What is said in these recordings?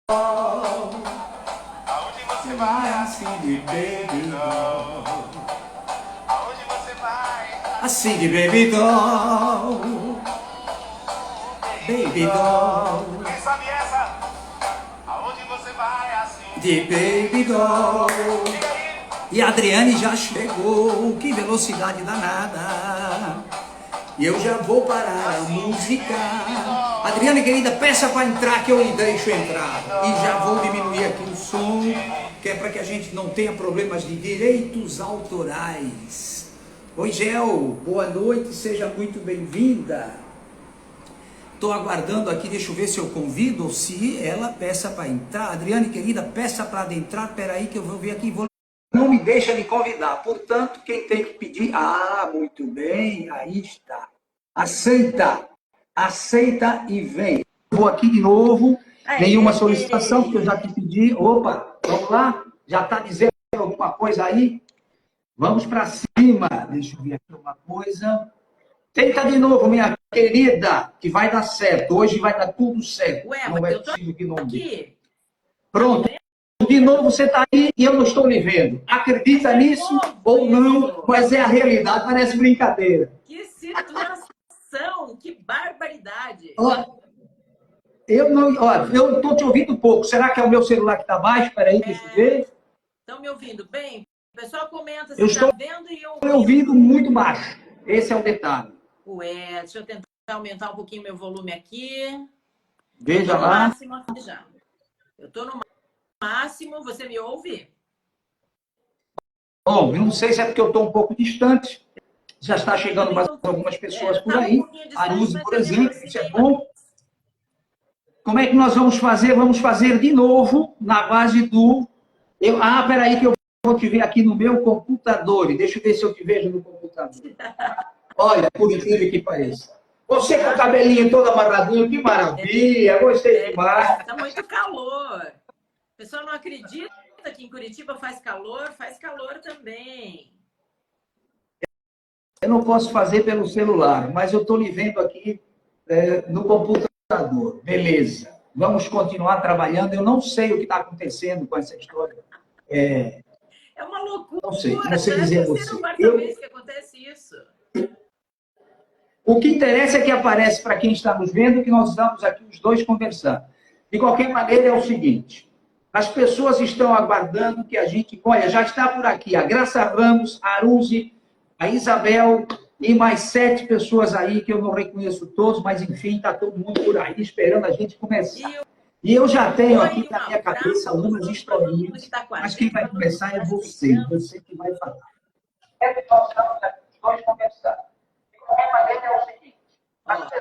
Aonde você vai assim de baby doll? Aonde você vai Assim de baby doll, baby doll, Quem sabe essa? Aonde você vai assim de baby doll. Diga aí. E a Adriane já chegou, que velocidade danada. E eu já vou parar a música. Adriane, querida, peça para entrar que eu lhe deixo entrar. E já vou diminuir aqui o som, que é para que a gente não tenha problemas de direitos autorais. Oi, Gel, boa noite, seja muito bem-vinda. Estou aguardando aqui, deixa eu ver se eu convido ou se ela peça para entrar. Adriane, querida, peça para adentrar, peraí que eu vou ver aqui, não me deixa de convidar, portanto, quem tem que pedir... Ah, muito bem, aí está. Aceita, aceita e vem. Vou aqui de novo, nenhuma solicitação, porque eu já te pedi. Opa, vamos lá? Já está dizendo alguma coisa aí? Vamos para cima. Deixa eu ver aqui uma coisa. Tenta de novo, minha querida, que vai dar certo. Hoje vai dar tudo certo. Ué, não mas é eu tô possível que não dê. aqui. Pronto. De novo você está aí e eu não estou lhe vendo. Acredita nisso ou não, mas é a realidade, parece brincadeira. Que situação, que barbaridade. Ó, eu estou te ouvindo pouco. Será que é o meu celular que está baixo? Espera aí, deixa eu ver. Estão me ouvindo bem? O pessoal comenta se Eu está estou vendo e me ouvindo. ouvindo muito baixo. Esse é o detalhe. Ué, deixa eu tentar aumentar um pouquinho meu volume aqui. Veja Eu tô no lá. máximo aqui já. Eu estou no máximo, você me ouve? Bom, eu não sei se é porque eu estou um pouco distante. Já está chegando mais algumas pessoas por aí. Aruze, por exemplo, isso é bom. Como é que nós vamos fazer? Vamos fazer de novo na base do... peraí que eu vou te ver aqui no meu computador. Deixa eu ver se eu te vejo no computador. Olha, por incrível que pareça. Você com o cabelinho todo amarradinho, que maravilha. Gostei demais. Está muito calor. O pessoal não acredita que em Curitiba faz calor também. Eu não posso fazer pelo celular, mas eu estou lhe vendo aqui no computador. Beleza. Vamos continuar trabalhando. Eu não sei o que está acontecendo com essa história. É uma loucura. Não sei, não Já sei é a dizer a terceira ou você. quarta vez que acontece isso. O que interessa é que aparece para quem está nos vendo que nós estamos aqui os dois conversando. De qualquer maneira, é o seguinte. As pessoas estão aguardando que a gente... Olha, já está por aqui a Graça Ramos, a Aruze, a Isabel e mais 7 pessoas aí que eu não reconheço todos, mas enfim, está todo mundo por aí esperando a gente começar. E eu já tenho aqui na minha cabeça algumas historinhas, mas quem vai começar é você que vai falar. É que nós estamos aqui os dois conversando. De qualquer maneira, é o seguinte.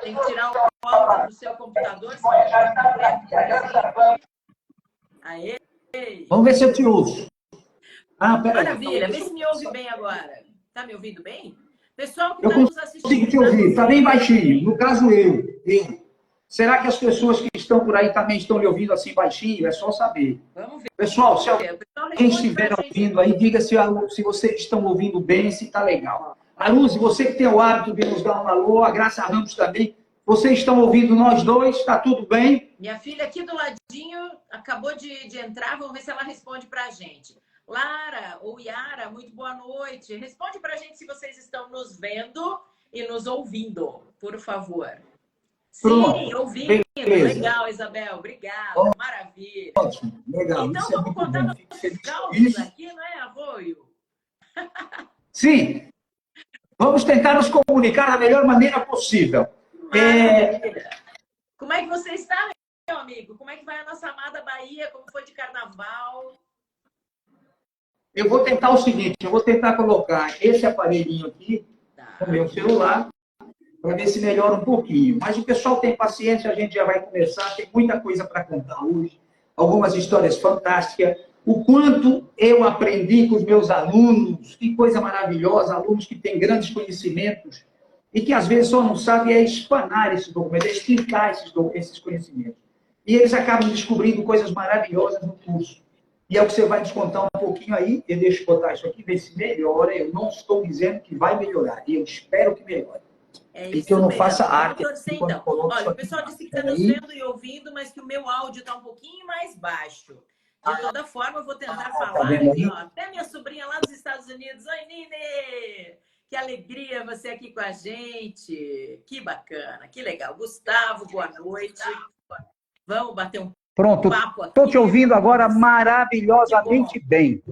Tem que tirar o áudio do seu computador. Olha, já está por aqui a Graça Ramos. Aê! Vamos ver se eu te ouço. Maravilha, vê se me ouve bem agora. Tá me ouvindo bem? Pessoal que Eu está nos consigo assistindo. te ouvir, está bem baixinho. No caso, eu. Será que as pessoas que estão por aí também estão me ouvindo assim baixinho? É só saber. Vamos ver. Pessoal, se alguém estiver ouvindo aí, diga se vocês estão ouvindo bem, se está legal. Aruze, você que tem o hábito de nos dar um alô, a Graça Ramos também. Vocês estão ouvindo nós dois? Está tudo bem? Minha filha aqui do ladinho acabou de entrar, vamos ver se ela responde para a gente. Lara ou Yara, muito boa noite. Responde para a gente se vocês estão nos vendo e nos ouvindo, por favor. Pronto. Sim, ouvindo. Beleza. Legal, Isabel. Obrigada. Maravilha. Ótimo. Legal. Então, isso é vamos muito contar bom. nossos causos aqui, não é, Arroio? Sim. Vamos tentar nos comunicar da melhor maneira possível. Como é que você está, meu amigo? Como é que vai a nossa amada Bahia? Como foi de carnaval? Eu vou tentar o seguinte, eu vou tentar colocar esse aparelhinho aqui no meu celular para ver se melhora um pouquinho. Mas o pessoal tem paciência, a gente já vai começar, tem muita coisa para contar hoje, algumas histórias fantásticas, o quanto eu aprendi com os meus alunos, que coisa maravilhosa, alunos que têm grandes conhecimentos e que às vezes só não sabem espanar esses documentos, explicar esses conhecimentos. E eles acabam descobrindo coisas maravilhosas no curso. E é o que você vai nos contar um pouquinho aí. Deixa eu botar isso aqui, ver se melhora. Eu não estou dizendo que vai melhorar. Eu espero que melhore. É e que eu isso não mesmo. faça Vamos arte torcer quando então. coloco isso Olha, o aqui pessoal embaixo. disse que está nos Peraí. vendo e ouvindo, mas que o meu áudio está um pouquinho mais baixo. De toda forma, eu vou tentar Tá falar vendo aqui, aí? ó. Até minha sobrinha lá dos Estados Unidos. Oi, Nine! Que alegria você aqui com a gente. Que bacana, que legal. Gustavo, boa noite. Vamos bater um Pronto, papo estou te aqui. ouvindo agora Que bom. maravilhosamente bem.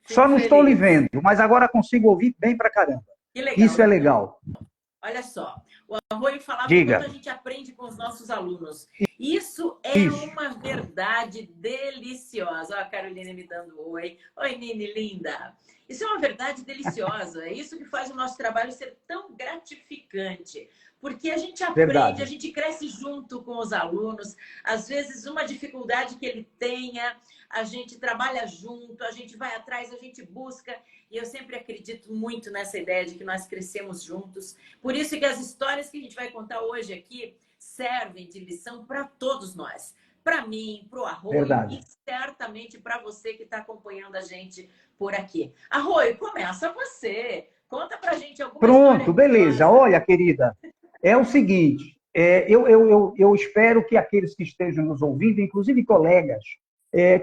Só Fico não estou lhe feliz. vendo, mas agora consigo ouvir bem pra caramba. Que legal, Isso é então. legal. Olha só, o Arroio falava o quanto Diga. a gente aprende com os nossos alunos. Isso é Isso. uma verdade deliciosa. Ó, a Carolina me dando oi. Oi, Nini, linda. Isso é uma verdade deliciosa. É isso que faz o nosso trabalho ser tão gratificante. Porque a gente aprende, a Verdade. gente cresce junto com os alunos. Às vezes, uma dificuldade que ele tenha, a gente trabalha junto, a gente vai atrás, a gente busca. E eu sempre acredito muito nessa ideia de que nós crescemos juntos. Por isso que as histórias que a gente vai contar hoje aqui servem de lição para todos nós. Para mim, para o Arroio Verdade. e certamente para você que está acompanhando a gente por aqui. Arroio, começa você. Conta para a gente alguma história Pronto, beleza. curiosa. Olha, querida, é o seguinte, eu espero que aqueles que estejam nos ouvindo, inclusive colegas,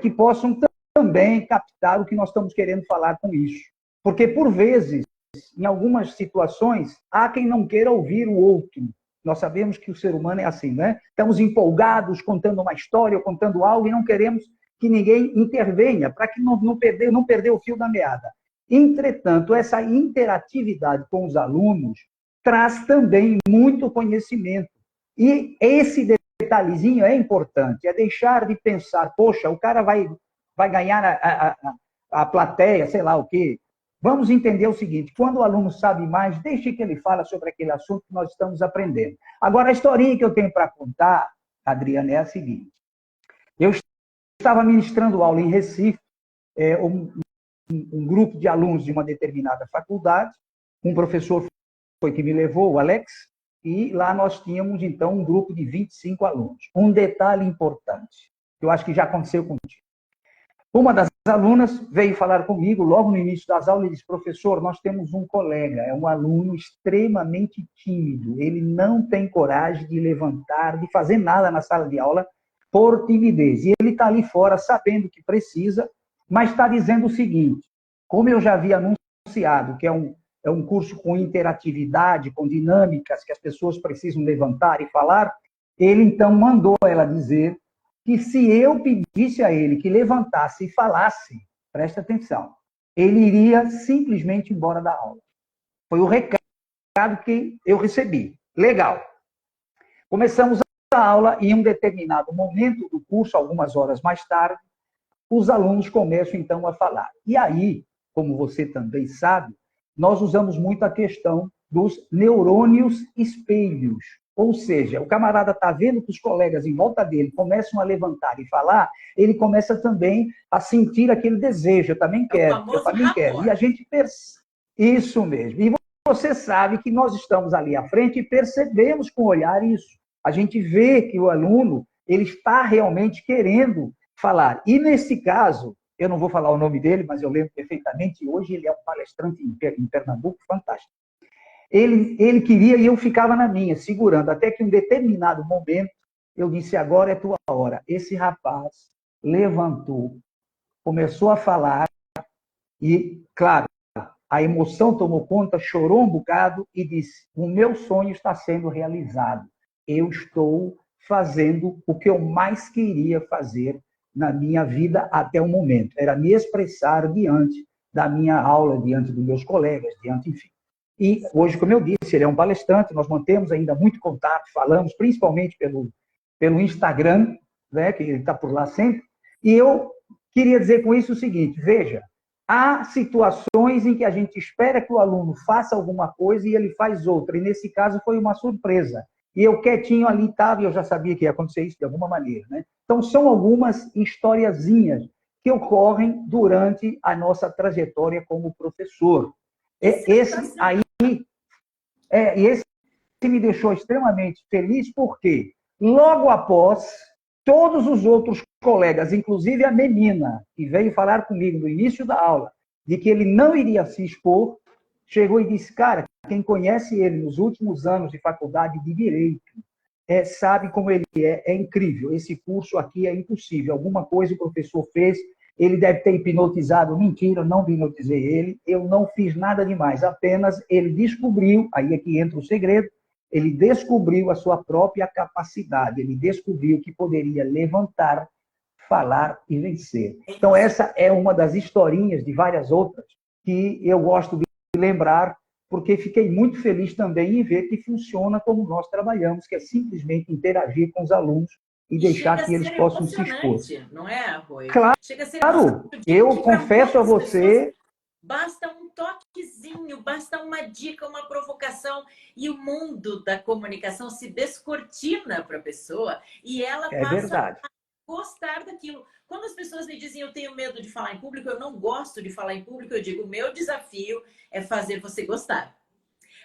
que possam também captar o que nós estamos querendo falar com isso. Porque, por vezes, em algumas situações, há quem não queira ouvir o outro. Nós sabemos que o ser humano é assim, né? Estamos empolgados, contando uma história, contando algo, e não queremos que ninguém intervenha, para que não perder o fio da meada. Entretanto, essa interatividade com os alunos traz também muito conhecimento. E esse detalhezinho é importante, é deixar de pensar, poxa, o cara vai ganhar a plateia, sei lá o quê. Vamos entender o seguinte, quando o aluno sabe mais, deixe que ele fale sobre aquele assunto que nós estamos aprendendo. Agora, a historinha que eu tenho para contar, Adriana, é a seguinte. Eu estava ministrando aula em Recife, um grupo de alunos de uma determinada faculdade, um professor foi que me levou, o Alex, e lá nós tínhamos, então, um grupo de 25 alunos. Um detalhe importante, que eu acho que já aconteceu contigo. Uma das alunas veio falar comigo logo no início das aulas e disse, professor, nós temos um colega, é um aluno extremamente tímido, ele não tem coragem de levantar, de fazer nada na sala de aula por timidez. E ele está ali fora sabendo que precisa, mas está dizendo o seguinte, como eu já havia anunciado, que é um curso com interatividade, com dinâmicas, que as pessoas precisam levantar e falar, ele então mandou ela dizer que se eu pedisse a ele que levantasse e falasse, presta atenção, ele iria simplesmente embora da aula. Foi o recado que eu recebi. Legal. Começamos a aula e em um determinado momento do curso, algumas horas mais tarde, os alunos começam então a falar. E aí, como você também sabe, nós usamos muito a questão dos neurônios espelhos. Ou seja, o camarada está vendo que os colegas em volta dele começam a levantar e falar, ele começa também a sentir aquele desejo, eu também quero, eu também quero. E a gente percebe. Isso mesmo. E você sabe que nós estamos ali à frente e percebemos com o olhar isso. A gente vê que o aluno ele está realmente querendo falar. E nesse caso, eu não vou falar o nome dele, mas eu lembro perfeitamente, hoje ele é um palestrante em Pernambuco, fantástico. Ele queria e eu ficava na minha, segurando, até que em um determinado momento eu disse, agora é tua hora. Esse rapaz levantou, começou a falar e, claro, a emoção tomou conta, chorou um bocado e disse, o meu sonho está sendo realizado. Eu estou fazendo o que eu mais queria fazer na minha vida até o momento. Era me expressar diante da minha aula, diante dos meus colegas, diante, enfim. E hoje, como eu disse, ele é um palestrante, nós mantemos ainda muito contato, falamos principalmente pelo Instagram, né, que ele está por lá sempre. E eu queria dizer com isso o seguinte, veja, há situações em que a gente espera que o aluno faça alguma coisa e ele faz outra, e nesse caso foi uma surpresa. E eu quietinho ali estava e eu já sabia que ia acontecer isso de alguma maneira, né? Então, são algumas historiazinhas que ocorrem durante a nossa trajetória como professor. Esse me deixou extremamente feliz porque, logo após, todos os outros colegas, inclusive a menina, que veio falar comigo no início da aula, de que ele não iria se expor, chegou e disse, cara, quem conhece ele nos últimos anos de faculdade de Direito, sabe como ele é incrível. Esse curso aqui é impossível. Alguma coisa o professor fez, ele deve ter hipnotizado. Mentira, eu não hipnotizei ele, eu não fiz nada demais, apenas ele descobriu, aí é que entra o segredo, ele descobriu a sua própria capacidade, ele descobriu que poderia levantar, falar e vencer. Então, essa é uma das historinhas de várias outras que eu gosto de lembrar, porque fiquei muito feliz também em ver que funciona como nós trabalhamos, que é simplesmente interagir com os alunos e deixar que eles possam se expor. Não é, Rui? Claro, chega a ser eu confesso a você... Basta um toquezinho, basta uma dica, uma provocação, e o mundo da comunicação se descortina para a pessoa e ela passa a gostar daquilo. Quando as pessoas me dizem eu tenho medo de falar em público, eu não gosto de falar em público, eu digo, o meu desafio é fazer você gostar.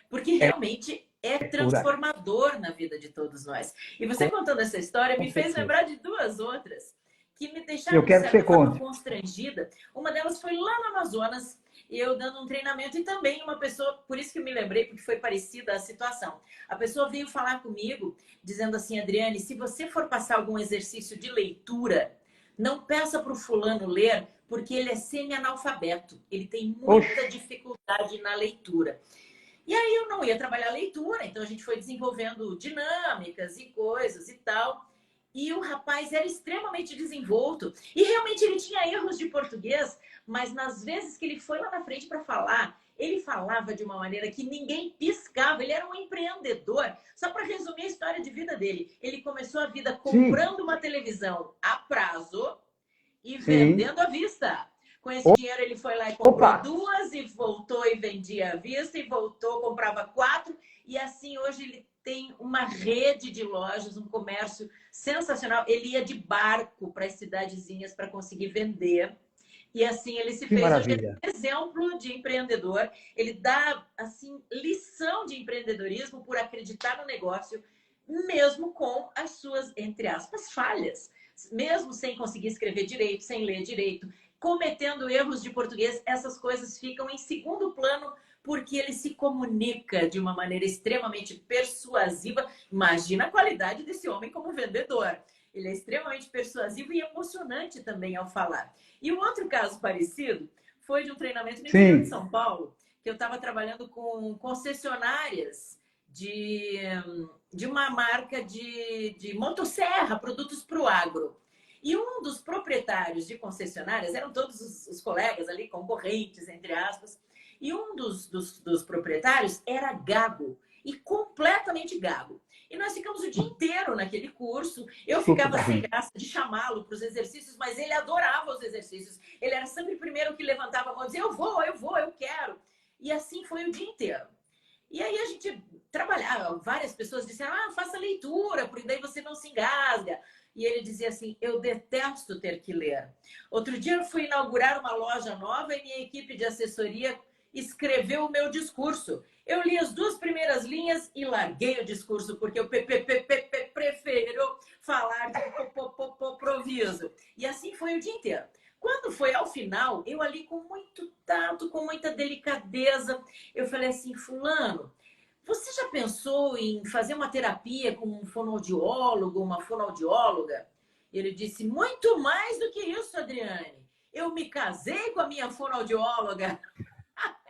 Porque realmente é transformador na vida de todos nós. E você contando essa história me fez lembrar de duas outras que me deixaram, de certa forma, constrangida. Uma delas foi lá no Amazonas, eu dando um treinamento, e também uma pessoa, por isso que eu me lembrei, porque foi parecida a situação. A pessoa veio falar comigo, dizendo assim, Adriane, se você for passar algum exercício de leitura, não peça para o fulano ler, porque ele é semi-analfabeto. Ele tem muita dificuldade na leitura. E aí eu não ia trabalhar leitura, então a gente foi desenvolvendo dinâmicas e coisas e tal. E o rapaz era extremamente desenvolto. E realmente ele tinha erros de português, mas nas vezes que ele foi lá na frente para falar, ele falava de uma maneira que ninguém piscava. Ele era um empreendedor. Só para resumir a história de vida dele. Ele começou a vida comprando uma televisão a prazo e vendendo à vista. Com esse dinheiro ele foi lá e comprou duas e voltou e vendia à vista e voltou, comprava 4. E assim hoje ele tem uma rede de lojas, um comércio sensacional. Ele ia de barco para as cidadezinhas para conseguir vender. E assim ele se fez hoje um exemplo de empreendedor. Ele dá assim lição de empreendedorismo por acreditar no negócio, mesmo com as suas, entre aspas, falhas. Mesmo sem conseguir escrever direito, sem ler direito, cometendo erros de português, essas coisas ficam em segundo plano, porque ele se comunica de uma maneira extremamente persuasiva. Imagina a qualidade desse homem como vendedor. Ele é extremamente persuasivo e emocionante também ao falar. E um outro caso parecido foi de um treinamento no interior de São Paulo, que eu estava trabalhando com concessionárias de uma marca de motosserra, produtos para o agro. E um dos proprietários de concessionárias, eram todos os colegas ali, concorrentes, entre aspas, e um dos proprietários era gago, e completamente gago. E nós ficamos o dia inteiro naquele curso. Eu ficava sem graça de chamá-lo para os exercícios, mas ele adorava os exercícios. Ele era sempre o primeiro que levantava a mão e dizia, eu vou, eu quero. E assim foi o dia inteiro. E aí a gente trabalhava, várias pessoas disseram, faça leitura, porque daí você não se engasga. E ele dizia assim, eu detesto ter que ler. Outro dia eu fui inaugurar uma loja nova e minha equipe de assessoria escreveu o meu discurso. Eu li as 2 primeiras linhas e larguei o discurso, porque eu prefiro falar de improviso. E assim foi o dia inteiro. Quando foi ao final, eu ali com muito tato, com muita delicadeza, eu falei assim, fulano, você já pensou em fazer uma terapia com um fonoaudiólogo, uma fonoaudióloga? Ele disse, muito mais do que isso, Adriane. Eu me casei com a minha fonoaudióloga.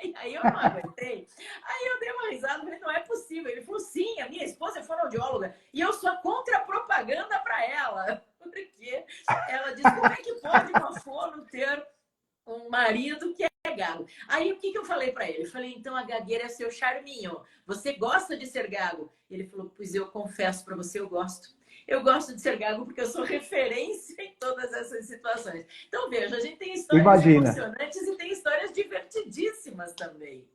E aí eu não aguentei. Aí eu dei uma risada, falei, não é possível. Ele falou, sim, a minha esposa é fonoaudióloga e eu sou a contra-propaganda para ela. Porque ela disse, como é que pode uma fono ter um marido que é gago? Aí o que eu falei para ele? Eu falei, então a gagueira é seu charminho. Você gosta de ser gago? Ele falou, pois eu confesso para você, eu gosto. Eu gosto de ser gago porque eu sou referência em todas essas situações. Então, veja, a gente tem histórias emocionantes e tem histórias divertidíssimas também.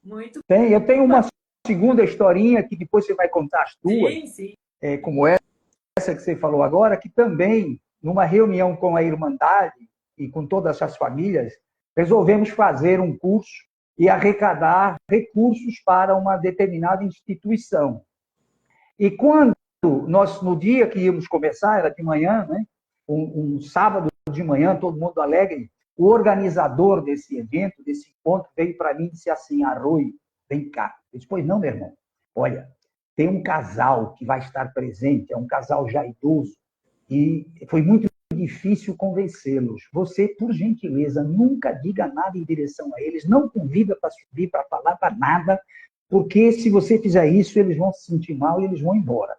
Muito. Eu tenho uma segunda historinha que depois você vai contar as tuas. Sim. Como essa que você falou agora, que também, numa reunião com a Irmandade e com todas as famílias, resolvemos fazer um curso e arrecadar recursos para uma determinada instituição. E quando nós, no dia que íamos começar, era de manhã, né? Um sábado de manhã, todo mundo alegre, o organizador desse evento, desse encontro, veio para mim e disse assim, Rui, vem cá. Eu disse, pois não, meu irmão. Olha, tem um casal que vai estar presente, é um casal já idoso, e foi muito difícil convencê-los. Você, por gentileza, nunca diga nada em direção a eles, não convida para subir, para falar, para nada, porque se você fizer isso, eles vão se sentir mal e eles vão embora.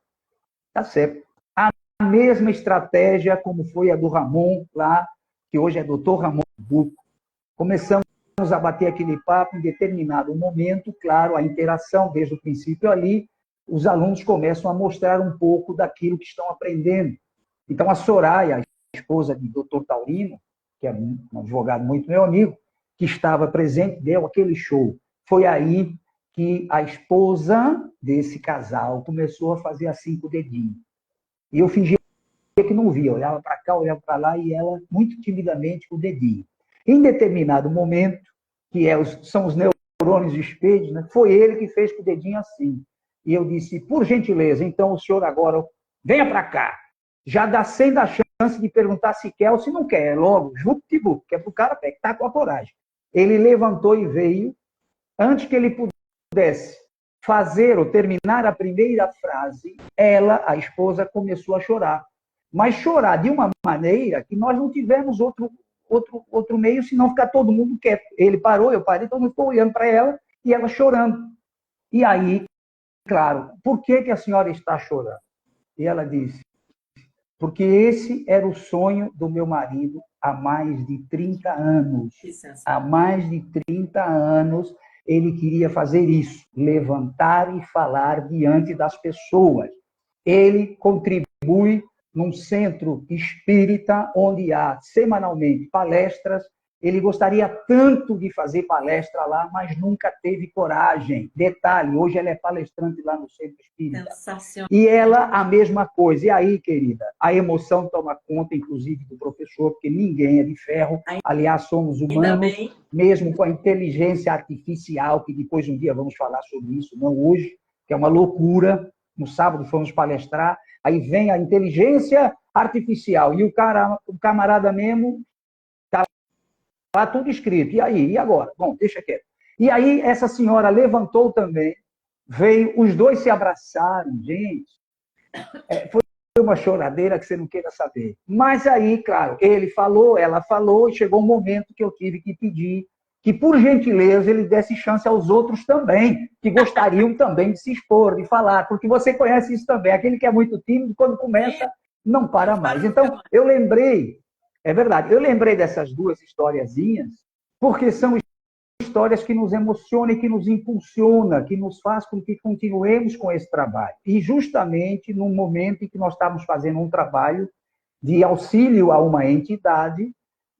Tá certo. A mesma estratégia como foi a do Ramon lá, que hoje é Dr. Ramon Buco. Começamos a bater aquele papo em determinado momento, claro, a interação desde o princípio ali, os alunos começam a mostrar um pouco daquilo que estão aprendendo. Então, a Soraya, a esposa de Dr. Taurino, que é um advogado muito meu amigo, que estava presente, deu aquele show. Foi aí que a esposa desse casal começou a fazer assim com o dedinho. E eu fingia que não via, olhava para cá, olhava para lá, e ela, muito timidamente, com o dedinho. Em determinado momento, que são os neurônios espelhos, né, foi ele que fez com o dedinho assim. E eu disse, por gentileza, então o senhor agora venha para cá. Já dá sem dar chance de perguntar se quer ou se não quer. É logo, jup-tibup, que é para o cara que está com a coragem. Ele levantou e veio. Antes que ele pudesse fazer ou terminar a primeira frase, ela, a esposa, começou a chorar. Mas chorar de uma maneira que nós não tivemos outro meio, senão ficar todo mundo quieto. Ele parou, eu parei, todo mundo ficou olhando para ela e ela chorando. E aí, claro, por que a senhora está chorando? E ela disse, porque esse era o sonho do meu marido há mais de 30 anos. Há mais de 30 anos ele queria fazer isso, levantar e falar diante das pessoas. Ele contribui num centro espírita onde há semanalmente palestras. Ele gostaria tanto de fazer palestra lá, mas nunca teve coragem. Detalhe, hoje ela é palestrante lá no centro espírita. Sensacional. E ela, a mesma coisa. E aí, querida, a emoção toma conta, inclusive, do professor, porque ninguém é de ferro. Aliás, somos humanos, mesmo com a inteligência artificial, que depois um dia vamos falar sobre isso, não hoje, que é uma loucura. No sábado fomos palestrar, aí vem a inteligência artificial, e o camarada mesmo está tudo escrito. E aí? E agora? Bom, deixa quieto. E aí, essa senhora levantou também, veio, os dois se abraçaram, gente. Foi uma choradeira que você não queira saber. Mas aí, claro, ele falou, ela falou, e chegou um momento que eu tive que pedir que, por gentileza, ele desse chance aos outros também, que gostariam também de se expor, de falar, porque você conhece isso também. Aquele que é muito tímido, quando começa, não para mais. Então, eu lembrei. É verdade. Eu lembrei dessas duas historiazinhas porque são histórias que nos emocionam e que nos impulsionam, que nos faz com que continuemos com esse trabalho. E justamente no momento em que nós estávamos fazendo um trabalho de auxílio a uma entidade,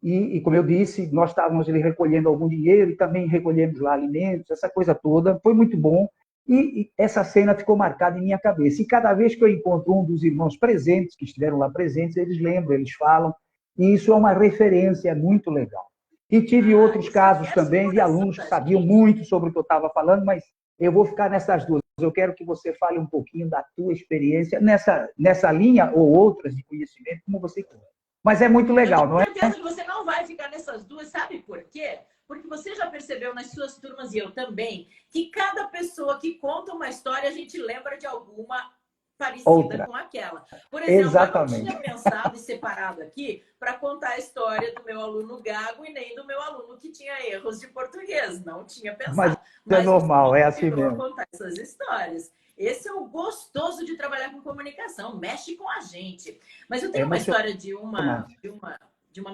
e como eu disse, nós estávamos ali recolhendo algum dinheiro e também recolhemos lá alimentos, essa coisa toda, foi muito bom. E essa cena ficou marcada em minha cabeça. E cada vez que eu encontro um dos irmãos presentes, que estiveram lá presentes, eles lembram, eles falam. E isso é uma referência muito legal. E tive outros casos também de alunos que sabiam muito sobre o que eu estava falando, mas eu vou ficar nessas duas. Eu quero que você fale um pouquinho da tua experiência nessa linha ou outras de conhecimento, como você quiser. Mas é muito legal, não é? Eu tenho certeza que você não vai ficar nessas duas, sabe por quê? Porque você já percebeu nas suas turmas, e eu também, que cada pessoa que conta uma história, a gente lembra de alguma parecida com aquela. Por exemplo, exatamente. Eu não tinha pensado e separado aqui para contar a história do meu aluno gago e nem do meu aluno que tinha erros de português. Não tinha pensado. Mas é normal, é assim mesmo. Contar essas histórias. Esse é o gostoso de trabalhar com comunicação, mexe com a gente. Mas eu tenho uma história de uma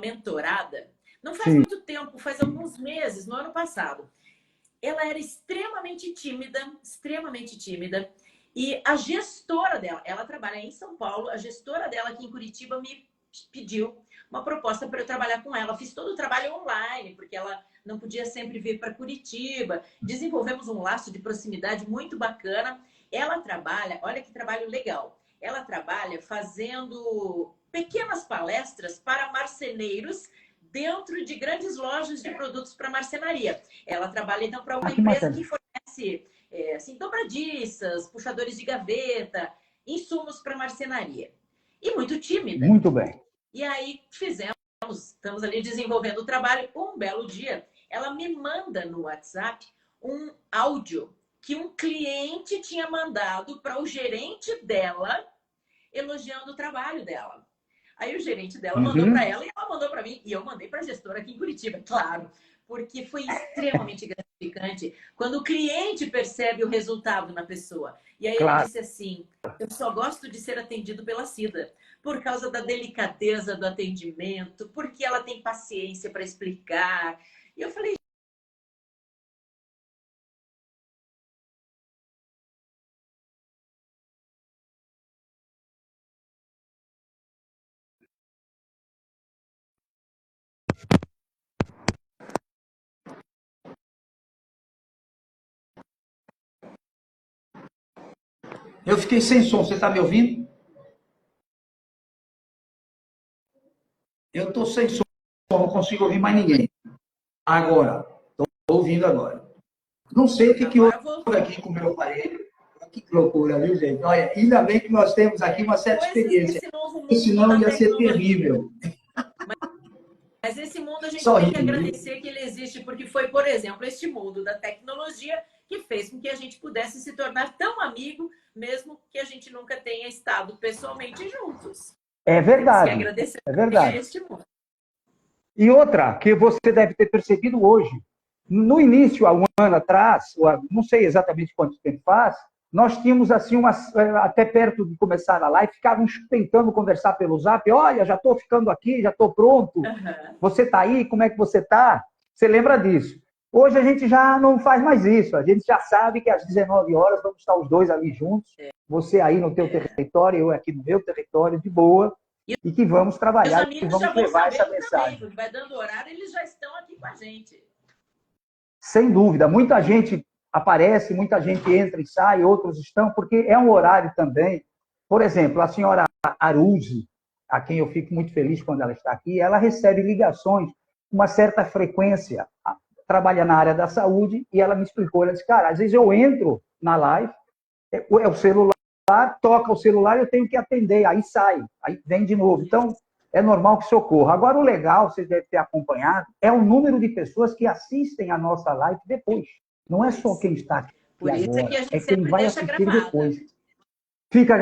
mentorada, não faz muito tempo, faz alguns meses, no ano passado. Ela era extremamente tímida, e a gestora dela, ela trabalha em São Paulo, a gestora dela aqui em Curitiba me pediu uma proposta para eu trabalhar com ela. Fiz todo o trabalho online, porque ela não podia sempre vir para Curitiba. Desenvolvemos um laço de proximidade muito bacana. Ela trabalha, olha que trabalho legal, ela trabalha fazendo pequenas palestras para marceneiros dentro de grandes lojas de produtos para marcenaria. Ela trabalha, então, para uma empresa que fornece assim, dobradiças, puxadores de gaveta, insumos para marcenaria. E muito tímida. Muito bem. E aí estamos ali desenvolvendo o trabalho. Um belo dia, ela me manda no WhatsApp um áudio que um cliente tinha mandado para o gerente dela, elogiando o trabalho dela. Aí o gerente dela mandou para ela e ela mandou para mim. E eu mandei para a gestora aqui em Curitiba, claro. Porque foi extremamente gratificante quando o cliente percebe o resultado na pessoa. E aí ele disse assim, eu só gosto de ser atendido pela Cida, por causa da delicadeza do atendimento, porque ela tem paciência para explicar. E eu falei, Eu fiquei sem som, você está me ouvindo? Eu estou sem som, não consigo ouvir mais ninguém. Agora, estou ouvindo agora. Não sei o que houve aqui com o meu aparelho. Que loucura, viu, gente? Olha, ainda bem que nós temos aqui uma certa experiência. Senão ia ser terrível. Mas esse mundo a gente tem que agradecer que ele existe, porque foi, por exemplo, este mundo da tecnologia que fez com que a gente pudesse se tornar tão amigo, mesmo que a gente nunca tenha estado pessoalmente juntos. É verdade. Agradecer é verdade. a este mundo. E outra, que você deve ter percebido hoje. No início, há um ano atrás, não sei exatamente quanto tempo faz, nós tínhamos assim, até perto de começar a live, ficávamos tentando conversar pelo zap. Olha, já estou ficando aqui, já estou pronto. Você está aí? Como é que você está? Você lembra disso? Hoje a gente já não faz mais isso. A gente já sabe que às 19 horas vamos estar os dois ali juntos. Você aí no teu território, eu aqui no meu território, de boa. E que vamos trabalhar, e que vamos levar essa mensagem. Também, vai dando horário, eles já estão aqui com a gente. Sem dúvida. Muita gente aparece, muita gente entra e sai, outros estão, porque é um horário também. Por exemplo, a senhora Aruzi, a quem eu fico muito feliz quando ela está aqui, ela recebe ligações com uma certa frequência. Trabalha na área da saúde e ela me explicou, ela disse, cara, às vezes eu entro na live, é o celular, toca o celular, eu tenho que atender, aí sai, aí vem de novo. Então, é normal que isso ocorra. Agora, o legal, vocês devem ter acompanhado, é o número de pessoas que assistem a nossa live depois. Não é só quem está aqui Por isso agora, é que a gente é quem vai assistir gravada. depois. Fica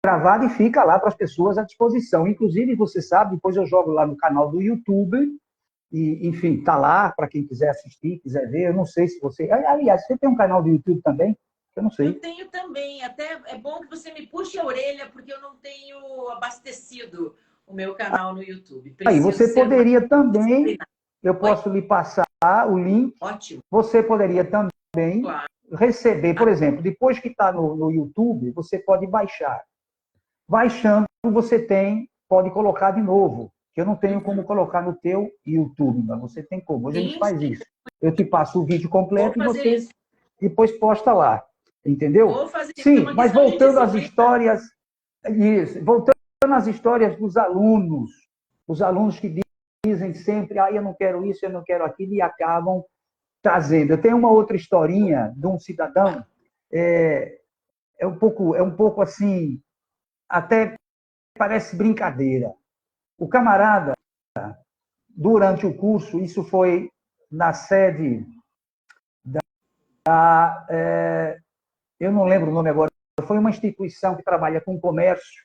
gravado e fica lá para as pessoas à disposição. Inclusive, você sabe, depois eu jogo lá no canal do YouTube, e, enfim, está lá para quem quiser assistir, quiser ver. Eu não sei se você... Aliás, você tem um canal do YouTube também? Eu não sei. Eu tenho também. Até é bom que você me puxe a orelha, porque eu não tenho abastecido o meu canal no YouTube. Aí, você poderia também... Eu posso lhe passar o link. Ótimo. Você poderia também receber, por exemplo, depois que está no YouTube, você pode baixar. Baixando, você pode colocar de novo. Que eu não tenho como colocar no teu YouTube, mas você tem como. Hoje a gente faz isso. Eu te passo o vídeo completo e você depois posta lá. Entendeu? Sim, mas voltando às histórias, voltando às histórias dos alunos, os alunos que dizem sempre, eu não quero isso, eu não quero aquilo, e acabam trazendo. Eu tenho uma outra historinha de um cidadão, é um pouco assim, até parece brincadeira. O camarada, durante o curso, isso foi na sede eu não lembro o nome agora, foi uma instituição que trabalha com comércio,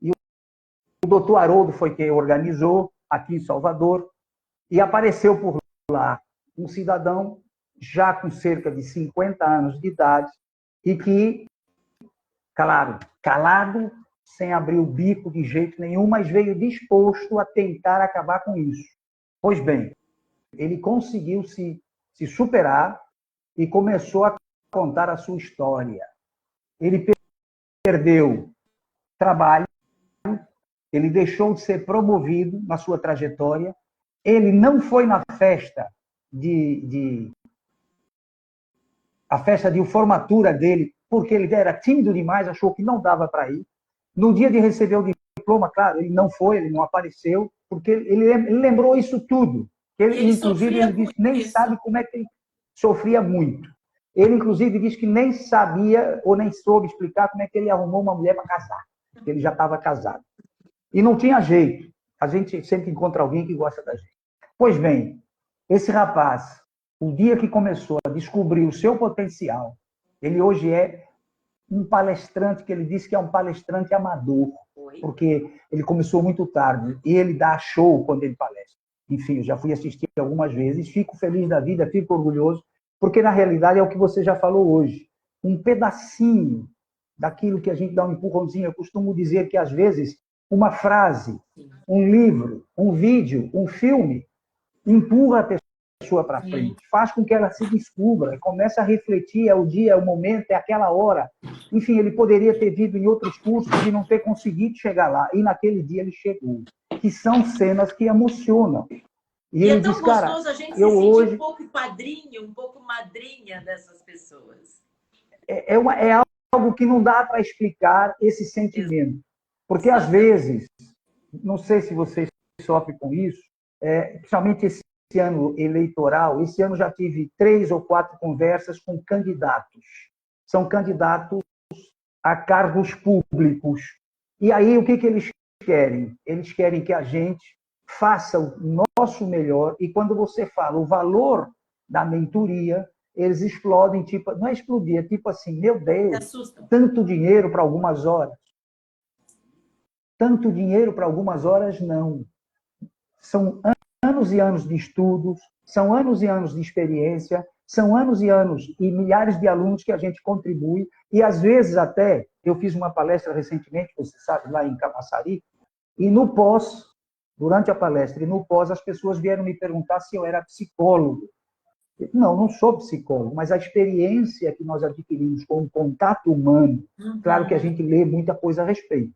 e o doutor Haroldo foi quem organizou, aqui em Salvador, e apareceu por lá um cidadão já com cerca de 50 anos de idade, e que, claro, calado, sem abrir o bico de jeito nenhum, mas veio disposto a tentar acabar com isso. Pois bem, ele conseguiu se superar e começou a contar a sua história. Ele perdeu trabalho, ele deixou de ser promovido na sua trajetória, ele não foi na festa a festa de formatura dele, porque ele era tímido demais, achou que não dava para ir. No dia de receber o diploma, claro, ele não foi, ele não apareceu, porque ele lembrou isso tudo. Ele inclusive, ele disse que nem sabe como é que ele sofria muito. Ele, inclusive, disse que nem sabia ou nem soube explicar como é que ele arrumou uma mulher para casar, porque ele já estava casado. E não tinha jeito. A gente sempre encontra alguém que gosta da gente. Pois bem, esse rapaz, o dia que começou a descobrir o seu potencial, ele hoje é um palestrante, que ele disse que é um palestrante amador, porque ele começou muito tarde, e ele dá show quando ele palestra. Enfim, eu já fui assistir algumas vezes, fico feliz da vida, fico orgulhoso, porque na realidade é o que você já falou hoje, um pedacinho daquilo que a gente dá um empurrãozinho. Eu costumo dizer que, às vezes, uma frase, um livro, um vídeo, um filme, empurra a pessoa para frente, faz com que ela se descubra, comece a refletir, é o dia, é o momento, é aquela hora. Enfim, ele poderia ter vindo em outros cursos e não ter conseguido chegar lá, e naquele dia ele chegou. Que são cenas que emocionam. E ele é tão diz, cara, gostoso a gente se eu sentir hoje... um pouco padrinho, um pouco madrinha dessas pessoas. É algo que não dá para explicar esse sentimento. Porque, às vezes, não sei se vocês sofrem com isso, principalmente esse ano eleitoral, esse ano já tive 3 ou 4 conversas com candidatos. São candidatos a cargos públicos. E aí, o que eles querem? Eles querem que a gente faça o nosso melhor, e quando você fala o valor da mentoria, eles explodem, tipo, não é explodir, é tipo assim, meu Deus, tanto dinheiro para algumas horas. Tanto dinheiro para algumas horas, não. São anos e anos de estudos, são anos e anos de experiência, são anos e anos e milhares de alunos que a gente contribui, e às vezes até, eu fiz uma palestra recentemente, você sabe, lá em Camaçari, e no pós, durante a palestra e no pós, as pessoas vieram me perguntar se eu era psicólogo. Não, não sou psicólogo, mas a experiência que nós adquirimos com o contato humano, claro que a gente lê muita coisa a respeito.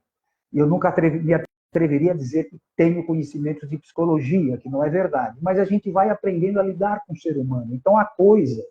E eu nunca me atreveria a dizer que tenho conhecimentos de psicologia, que não é verdade, mas a gente vai aprendendo a lidar com o ser humano. Então, há coisas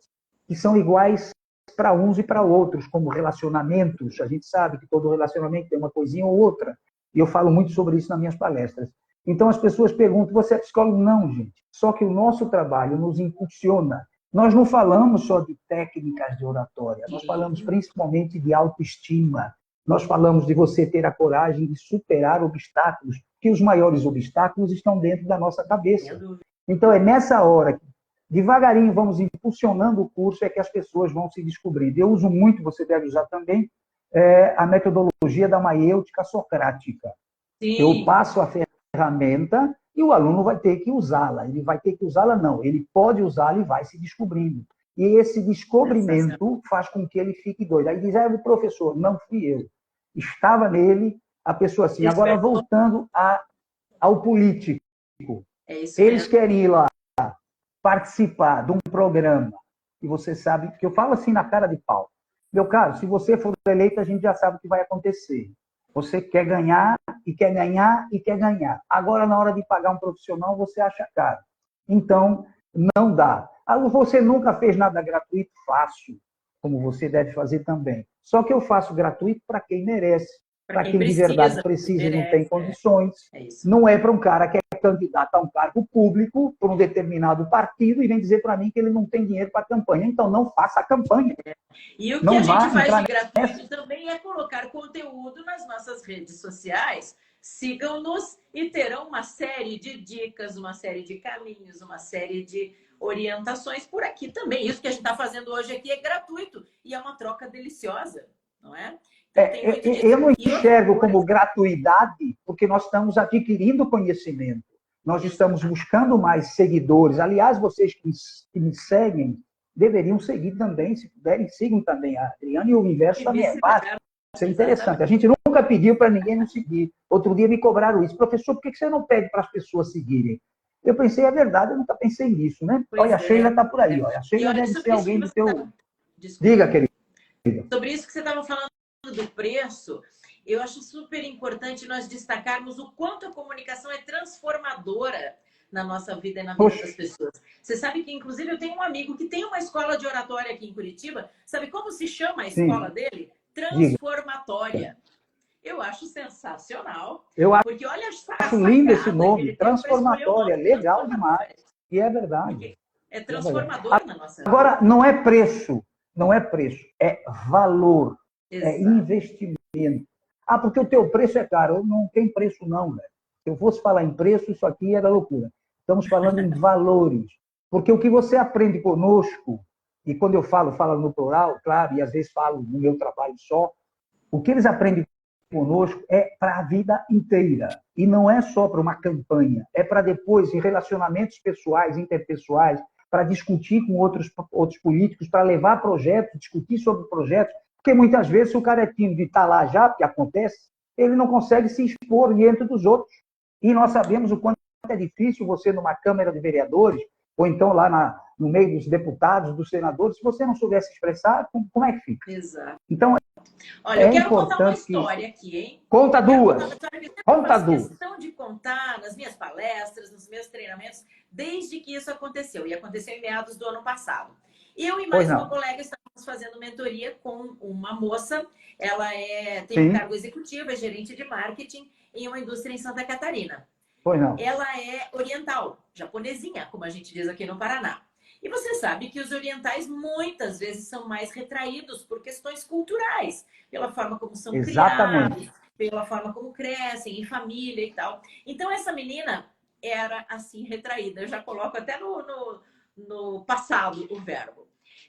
que são iguais para uns e para outros, como relacionamentos. A gente sabe que todo relacionamento tem uma coisinha ou outra, e eu falo muito sobre isso nas minhas palestras. Então, as pessoas perguntam, você é psicólogo? Não, gente. Só que o nosso trabalho nos impulsiona. Nós não falamos só de técnicas de oratória, nós falamos principalmente de autoestima. Nós falamos de você ter a coragem de superar obstáculos, que os maiores obstáculos estão dentro da nossa cabeça. Então, é nessa hora que, devagarinho, vamos impulsionando o curso, é que as pessoas vão se descobrindo. Eu uso muito, você deve usar também, a metodologia da maiêutica socrática. Sim. Eu passo a ferramenta e o aluno vai ter que usá-la. Ele vai ter que usá-la, não. Ele pode usá-la e vai se descobrindo. E esse descobrimento faz com que ele fique doido. Aí diz, o professor, não fui eu. Estava nele a pessoa assim. Agora, voltando ao político. Eles querem ir lá participar de um programa. E você sabe, que eu falo assim na cara de pau. Meu caro, se você for eleito, a gente já sabe o que vai acontecer. Você quer ganhar, e quer ganhar, e quer ganhar. Agora, na hora de pagar um profissional, você acha caro. Então, não dá. Você nunca fez nada gratuito? Fácil, como você deve fazer também. Só que eu faço gratuito para quem merece, para quem de verdade precisa e não tem condições. Não é para um cara que é candidato a um cargo público por um determinado partido e vem dizer para mim que ele não tem dinheiro para a campanha. Então, não faça a campanha. E o que a gente faz de gratuito também é colocar conteúdo nas nossas redes sociais. Sigam-nos e terão uma série de dicas, uma série de caminhos, uma série de orientações por aqui também. Isso que a gente está fazendo hoje aqui é gratuito e é uma troca deliciosa, não é? Então, eu não enxergo como gratuidade, porque nós estamos adquirindo conhecimento. Nós estamos buscando mais seguidores. Aliás, vocês que me seguem deveriam seguir também, se puderem, sigam também a Adriana, e o universo também é fácil. Isso é interessante. A gente nunca pediu para ninguém nos seguir. Outro dia me cobraram isso. Professor, por que você não pede para as pessoas seguirem? Eu pensei, é verdade, eu nunca pensei nisso, né? Olha, a Sheila está por aí. Olha. A Sheila deve ser alguém do teu... Diga, querida. Sobre isso que você estava falando do preço, eu acho super importante nós destacarmos o quanto a comunicação é transformadora na nossa vida e na vida das pessoas. Você sabe que, inclusive, eu tenho um amigo que tem uma escola de oratória aqui em Curitiba. Sabe como se chama a escola dele? Transformatória. Eu acho sensacional. Porque olha, acho lindo esse nome, transformatória, legal demais. E é verdade. É transformador na nossa vida. Agora, não é preço, é valor, é investimento. Porque o teu preço é caro. Não tem preço não, velho. Se eu fosse falar em preço, isso aqui era loucura. Estamos falando em valores. Porque o que você aprende conosco, e quando eu falo no plural, claro, e às vezes falo no meu trabalho só, o que eles aprendem conosco é para a vida inteira. E não é só para uma campanha, é para depois, em relacionamentos pessoais, interpessoais, para discutir com outros políticos, para levar projetos, discutir sobre projetos, porque muitas vezes, se o cara é tímido e está lá já, porque acontece, ele não consegue se expor diante dos outros. E nós sabemos o quanto é difícil você, numa Câmara de Vereadores, ou então lá no meio dos deputados, dos senadores, se você não souber se expressar, como é que fica? Exato. Então, olha, eu quero contar uma história aqui, hein? Conta duas. Conta duas. Eu questão de contar nas minhas palestras, nos meus treinamentos, desde que isso aconteceu. E aconteceu em meados do ano passado. Eu e mais uma colega estávamos fazendo mentoria com uma moça. Ela tem um cargo executivo, é gerente de marketing em uma indústria em Santa Catarina. Pois não. Ela é oriental, japonesinha, como a gente diz aqui no Paraná. E você sabe que os orientais muitas vezes são mais retraídos por questões culturais, pela forma como são criados, pela forma como crescem, em família e tal. Então, essa menina era assim, retraída. Eu já coloco até no passado o verbo.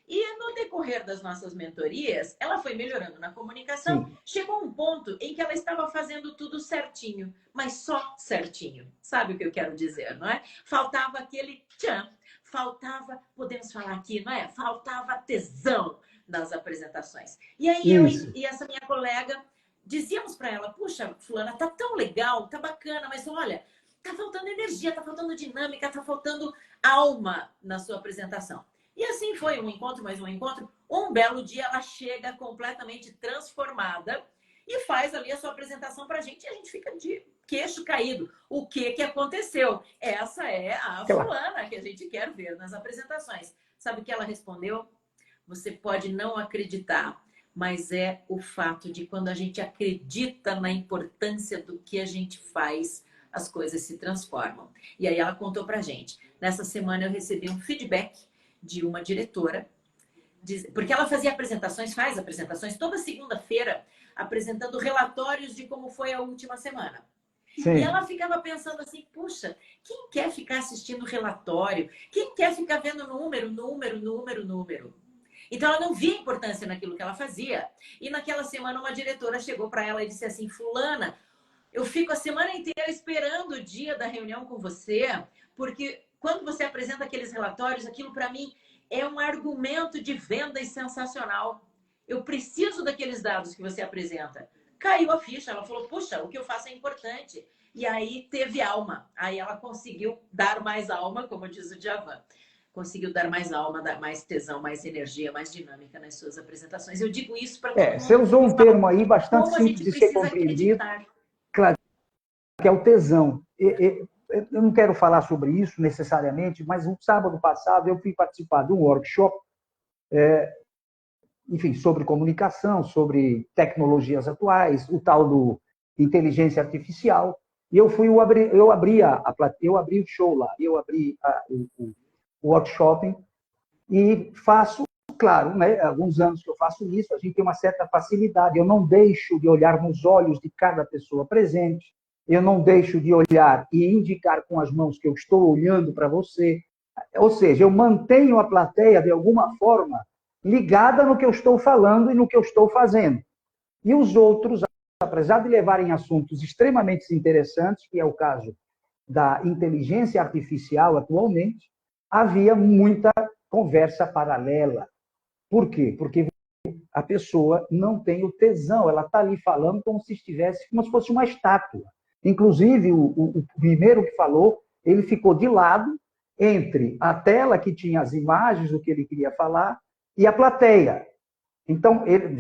E no decorrer das nossas mentorias, ela foi melhorando na comunicação. Sim. Chegou um ponto em que ela estava fazendo tudo certinho, mas só certinho. Sabe o que eu quero dizer, não é? Faltava aquele tchan. Faltava, podemos falar aqui, não é? Faltava tesão nas apresentações. E aí eu e essa minha colega dizíamos para ela, puxa, fulana, tá tão legal, tá bacana, mas olha, tá faltando energia, tá faltando dinâmica, tá faltando alma na sua apresentação. E assim foi, um encontro, mais um encontro. Um belo dia ela chega completamente transformada e faz ali a sua apresentação pra gente e a gente fica de queixo caído. O que aconteceu? Essa é a fulana que a gente quer ver nas apresentações. Sabe o que ela respondeu? Você pode não acreditar, mas é o fato de quando a gente acredita na importância do que a gente faz, as coisas se transformam. E aí ela contou pra gente. Nessa semana eu recebi um feedback de uma diretora, porque ela faz apresentações toda segunda-feira, apresentando relatórios de como foi a última semana. Sim. E ela ficava pensando assim, puxa, quem quer ficar assistindo relatório? Quem quer ficar vendo número? Então ela não via importância naquilo que ela fazia. E naquela semana uma diretora chegou para ela e disse assim, fulana, eu fico a semana inteira esperando o dia da reunião com você, porque quando você apresenta aqueles relatórios, aquilo para mim é um argumento de vendas sensacional. Eu preciso daqueles dados que você apresenta. Caiu a ficha, ela falou, puxa, o que eu faço é importante. E aí teve alma. Aí ela conseguiu dar mais alma, como diz o Djavan. Conseguiu dar mais alma, dar mais tesão, mais energia, mais dinâmica nas suas apresentações. Eu digo isso para todo mundo. Você usou um termo aí bastante simples de ser compreendido. Claro, que é o tesão. Eu não quero falar sobre isso necessariamente, mas um sábado passado eu fui participar de um workshop, enfim, sobre comunicação, sobre tecnologias atuais, o tal do inteligência artificial. E eu abri o show lá, eu abri o workshop e faço, claro, né, há alguns anos que eu faço isso, a gente tem uma certa facilidade. Eu não deixo de olhar nos olhos de cada pessoa presente. Eu não deixo de olhar e indicar com as mãos que eu estou olhando para você. Ou seja, eu mantenho a plateia, de alguma forma, ligada no que eu estou falando e no que eu estou fazendo. E os outros, apesar de levarem assuntos extremamente interessantes, que é o caso da inteligência artificial atualmente, havia muita conversa paralela. Por quê? Porque a pessoa não tem o tesão, ela está ali falando como se fosse uma estátua. Inclusive, o primeiro que falou, ele ficou de lado entre a tela que tinha as imagens do que ele queria falar e a plateia. Então, ele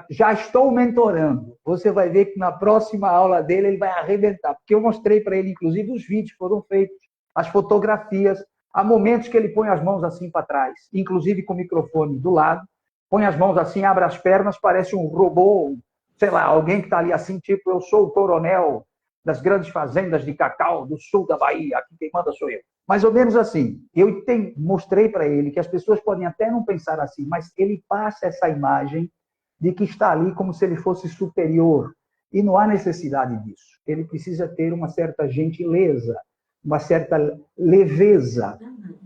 já estou mentorando. Você vai ver que na próxima aula dele ele vai arrebentar. Porque eu mostrei para ele, inclusive, os vídeos que foram feitos, as fotografias. Há momentos que ele põe as mãos assim para trás, inclusive com o microfone do lado, põe as mãos assim, abre as pernas, parece um robô, sei lá, alguém que está ali assim, tipo, eu sou o coronel das grandes fazendas de cacau do sul da Bahia, aqui quem manda sou eu. Mais ou menos assim. Eu mostrei para ele que as pessoas podem até não pensar assim, mas ele passa essa imagem de que está ali como se ele fosse superior. E não há necessidade disso. Ele precisa ter uma certa gentileza, uma certa leveza.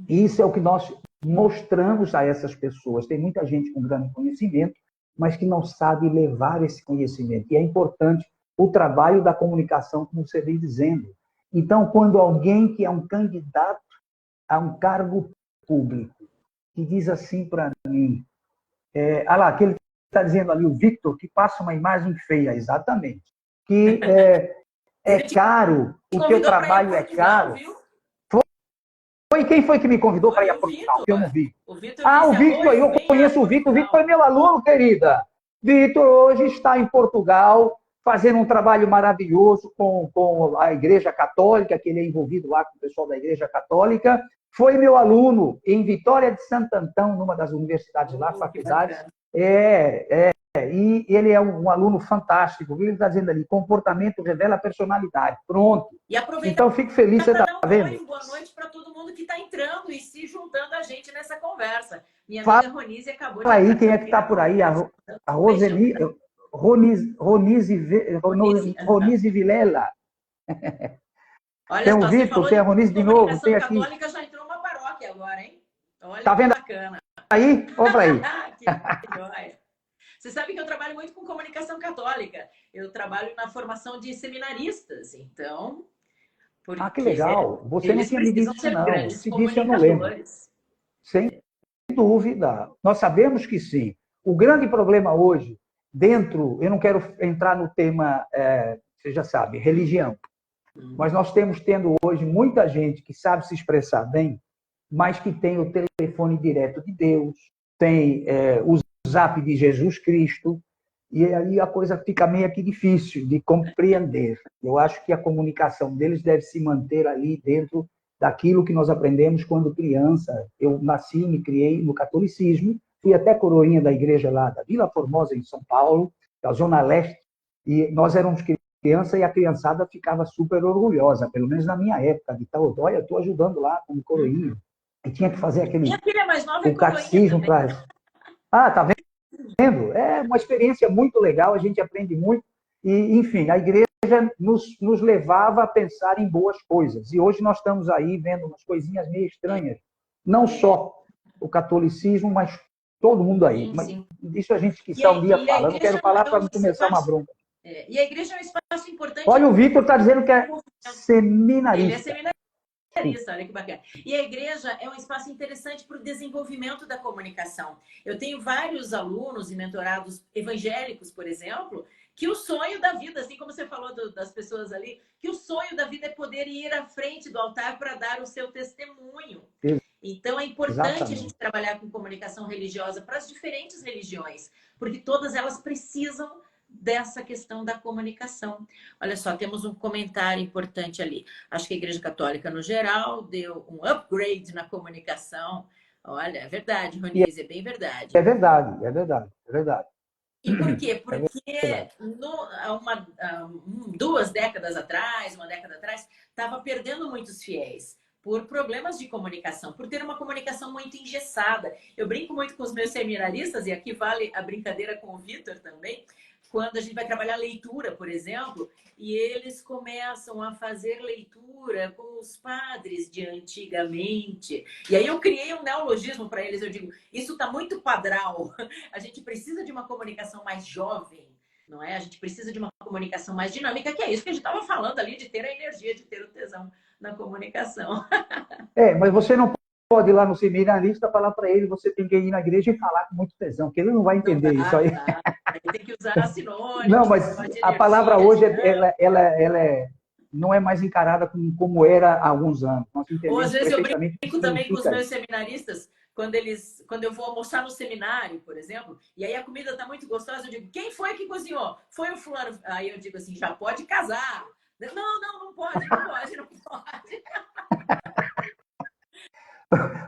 Isso é o que nós mostramos a essas pessoas. Tem muita gente com grande conhecimento, mas que não sabe levar esse conhecimento. E é importante o trabalho da comunicação, como você vem dizendo. Então, quando alguém que é um candidato a um cargo público, que diz assim para mim, olha lá, que ele está dizendo ali, o Victor, que passa uma imagem feia, exatamente, que é caro, o teu trabalho é caro. Quem foi que me convidou para ir a Portugal? Que eu não vi. O Victor o Victor, eu conheço o Victor. O Victor é meu aluno, querida. Victor hoje está em Portugal, fazendo um trabalho maravilhoso com a Igreja Católica, que ele é envolvido lá com o pessoal da Igreja Católica. Foi meu aluno em Vitória de Santo Antão, numa das universidades lá, faculdades. E ele é um aluno fantástico. Ele está dizendo ali, comportamento revela a personalidade. Pronto. Então, fico feliz, você está vendo? Boa noite para todo mundo que está entrando e se juntando a gente nessa conversa. Minha amiga Ronise acabou de... Fala aí, quem é que está por aí? A Roseni... Ronise Vilela. Olha, tem o Vitor, tem a Ronise de novo. Tem aqui. A católica já entrou uma paróquia agora, hein? Olha, tá vendo bacana. Aí? Olha para aí. Que joia. Você sabe que eu trabalho muito com comunicação católica. Eu trabalho na formação de seminaristas, então... que legal. Você não tinha me dito isso, não. Se disse, eu não lembro. Sem dúvida. Nós sabemos que sim. O grande problema hoje, eu não quero entrar no tema, você já sabe, religião, mas nós tendo hoje muita gente que sabe se expressar bem, mas que tem o telefone direto de Deus, tem o zap de Jesus Cristo, e aí a coisa fica meio que difícil de compreender. Eu acho que a comunicação deles deve se manter ali dentro daquilo que nós aprendemos quando criança. Eu nasci e me criei no catolicismo, fui até coroinha da igreja lá da Vila Formosa, em São Paulo, da Zona Leste, e nós éramos criança e a criançada ficava super orgulhosa, pelo menos na minha época, de tal, olha, eu estou ajudando lá como coroinha. E tinha que fazer aquele... Minha filha mais nova é catecismo para... tá vendo? É uma experiência muito legal, a gente aprende muito. E, enfim, a igreja nos levava a pensar em boas coisas. E hoje nós estamos aí vendo umas coisinhas meio estranhas. Não só o catolicismo, mas todo mundo aí. Sim. Mas isso a gente quiser um dia falar. Eu não quero falar para não começar uma bronca. E a igreja é um espaço importante... Olha, o Victor está dizendo que é seminarista. Ele é seminarista. Olha que bacana. E a igreja é um espaço interessante para o desenvolvimento da comunicação. Eu tenho vários alunos e mentorados evangélicos, por exemplo, que o sonho da vida, assim como você falou das pessoas ali, que o sonho da vida é poder ir à frente do altar para dar o seu testemunho. Então, é importante a gente trabalhar com comunicação religiosa para as diferentes religiões, porque todas elas precisam dessa questão da comunicação. Olha só, temos um comentário importante ali. Acho que a Igreja Católica, no geral, deu um upgrade na comunicação. Olha, é verdade, Ronise, é bem verdade. É verdade, é verdade, é verdade. E por quê? Porque duas décadas atrás, uma década atrás, estava perdendo muitos fiéis por problemas de comunicação, por ter uma comunicação muito engessada. Eu brinco muito com os meus seminaristas, e aqui vale a brincadeira com o Victor também, quando a gente vai trabalhar leitura, por exemplo, e eles começam a fazer leitura com os padres de antigamente. E aí eu criei um neologismo para eles, eu digo, isso está muito padrão. A gente precisa de uma comunicação mais jovem, não é? A gente precisa de uma comunicação mais dinâmica, que é isso que a gente estava falando ali, de ter a energia, de ter o tesão na comunicação. Mas você não pode ir lá no seminarista falar para ele, você tem que ir na igreja e falar com muito tesão, que ele não vai entender isso aí. Tem que usar sinônimos. Não, mas a palavra hoje, ela não é mais encarada como era há alguns anos. Ou às vezes eu brinco também com os meus seminaristas, quando eu vou almoçar no seminário, por exemplo, e aí a comida está muito gostosa, eu digo, quem foi que cozinhou? Foi o fulano. Aí eu digo assim, já pode casar. Não pode.